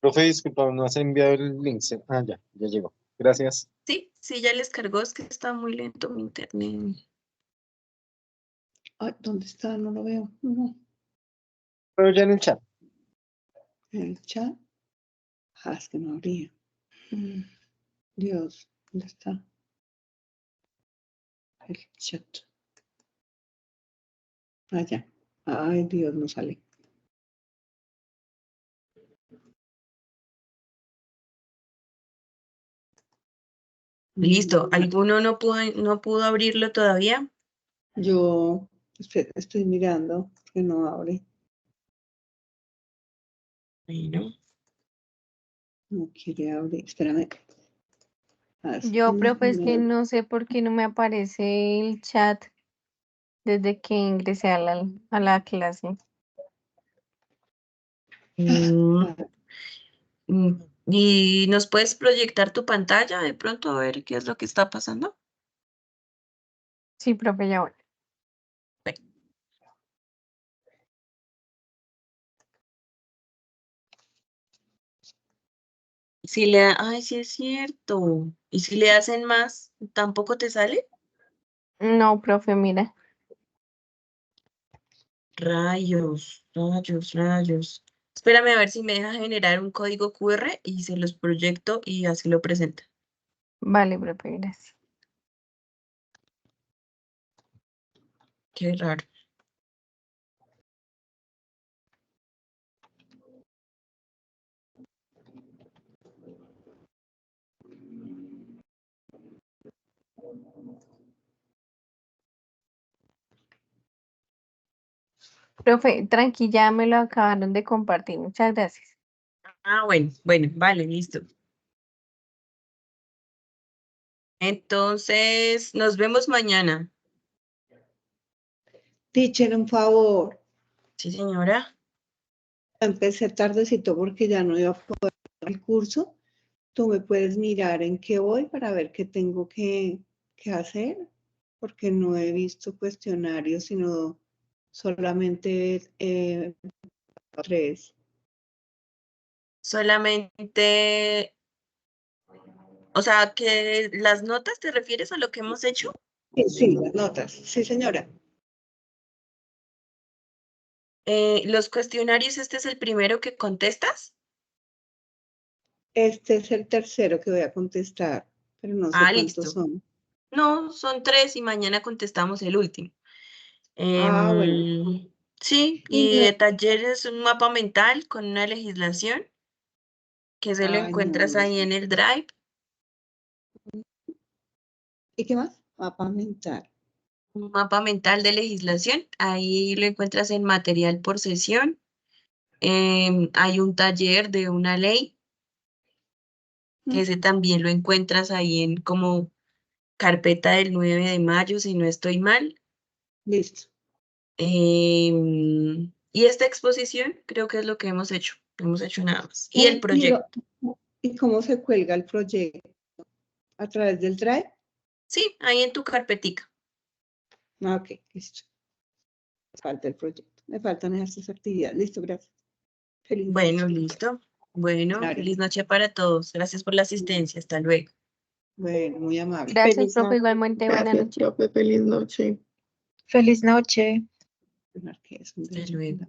Profe, disculpa, no has enviado el link. Ah, ya llegó. Gracias. Sí, ya les cargó, es que está muy lento mi internet. Ay, ¿dónde está? No lo veo. No. Pero ya en el chat. ¿En el chat? Ah, es que no abría. Dios, ¿dónde está? El chat. Ah, ya. Ay, Dios, no sale. Listo. ¿Alguno no pudo abrirlo todavía? Yo estoy mirando que no abre. Bueno. No quiere abrir. Espérame. Yo, profe, es que no sé por qué no me aparece el chat desde que ingresé a la clase. ¿Y nos puedes proyectar tu pantalla de pronto a ver qué es lo que está pasando? Sí, profe, ya voy. Ay, sí es cierto. ¿Y si le hacen más, tampoco te sale? No, profe, mira. Rayos. Espérame a ver si me deja generar un código QR y se los proyecto y así lo presenta. Vale, profe, gracias. Qué raro. Profe, tranquila, me lo acabaron de compartir. Muchas gracias. Ah, bueno, vale, listo. Entonces, nos vemos mañana. Teacher, un favor. Sí, señora. Empecé tardecito porque ya no iba a poder el curso. Tú me puedes mirar en qué voy para ver qué tengo que hacer, porque no he visto cuestionarios, sino solamente 3. Solamente, o sea, que las notas, ¿te refieres a lo que hemos hecho? Sí, las notas. Sí, señora. Los cuestionarios, ¿este es el primero que contestas? Este es el tercero que voy a contestar, pero no sé cuántos Listo. son. No, son 3 y mañana contestamos el último. Bueno. Sí, y de taller es un mapa mental con una legislación que se lo encuentras ahí en el Drive. ¿Y qué más? Mapa mental. Un mapa mental de legislación, ahí lo encuentras en material por sesión. Hay un taller de una ley, que ese también lo encuentras ahí en como carpeta del 9 de mayo, si no estoy mal. Listo. Y esta exposición creo que es lo que hemos hecho. No hemos hecho nada más. Y el proyecto. ¿Y cómo se cuelga el proyecto? ¿A través del Drive? Sí, ahí en tu carpetica. Ok, listo. Me falta el proyecto. Me faltan esas actividades. Listo, gracias. Feliz noche. Bueno, listo. Bueno, feliz noche para todos. Gracias por la asistencia. Hasta luego. Bueno, muy amable. Gracias, profe. Igualmente, buenas Gracias, noches. profe. Feliz noche. Feliz noche. Hasta luego.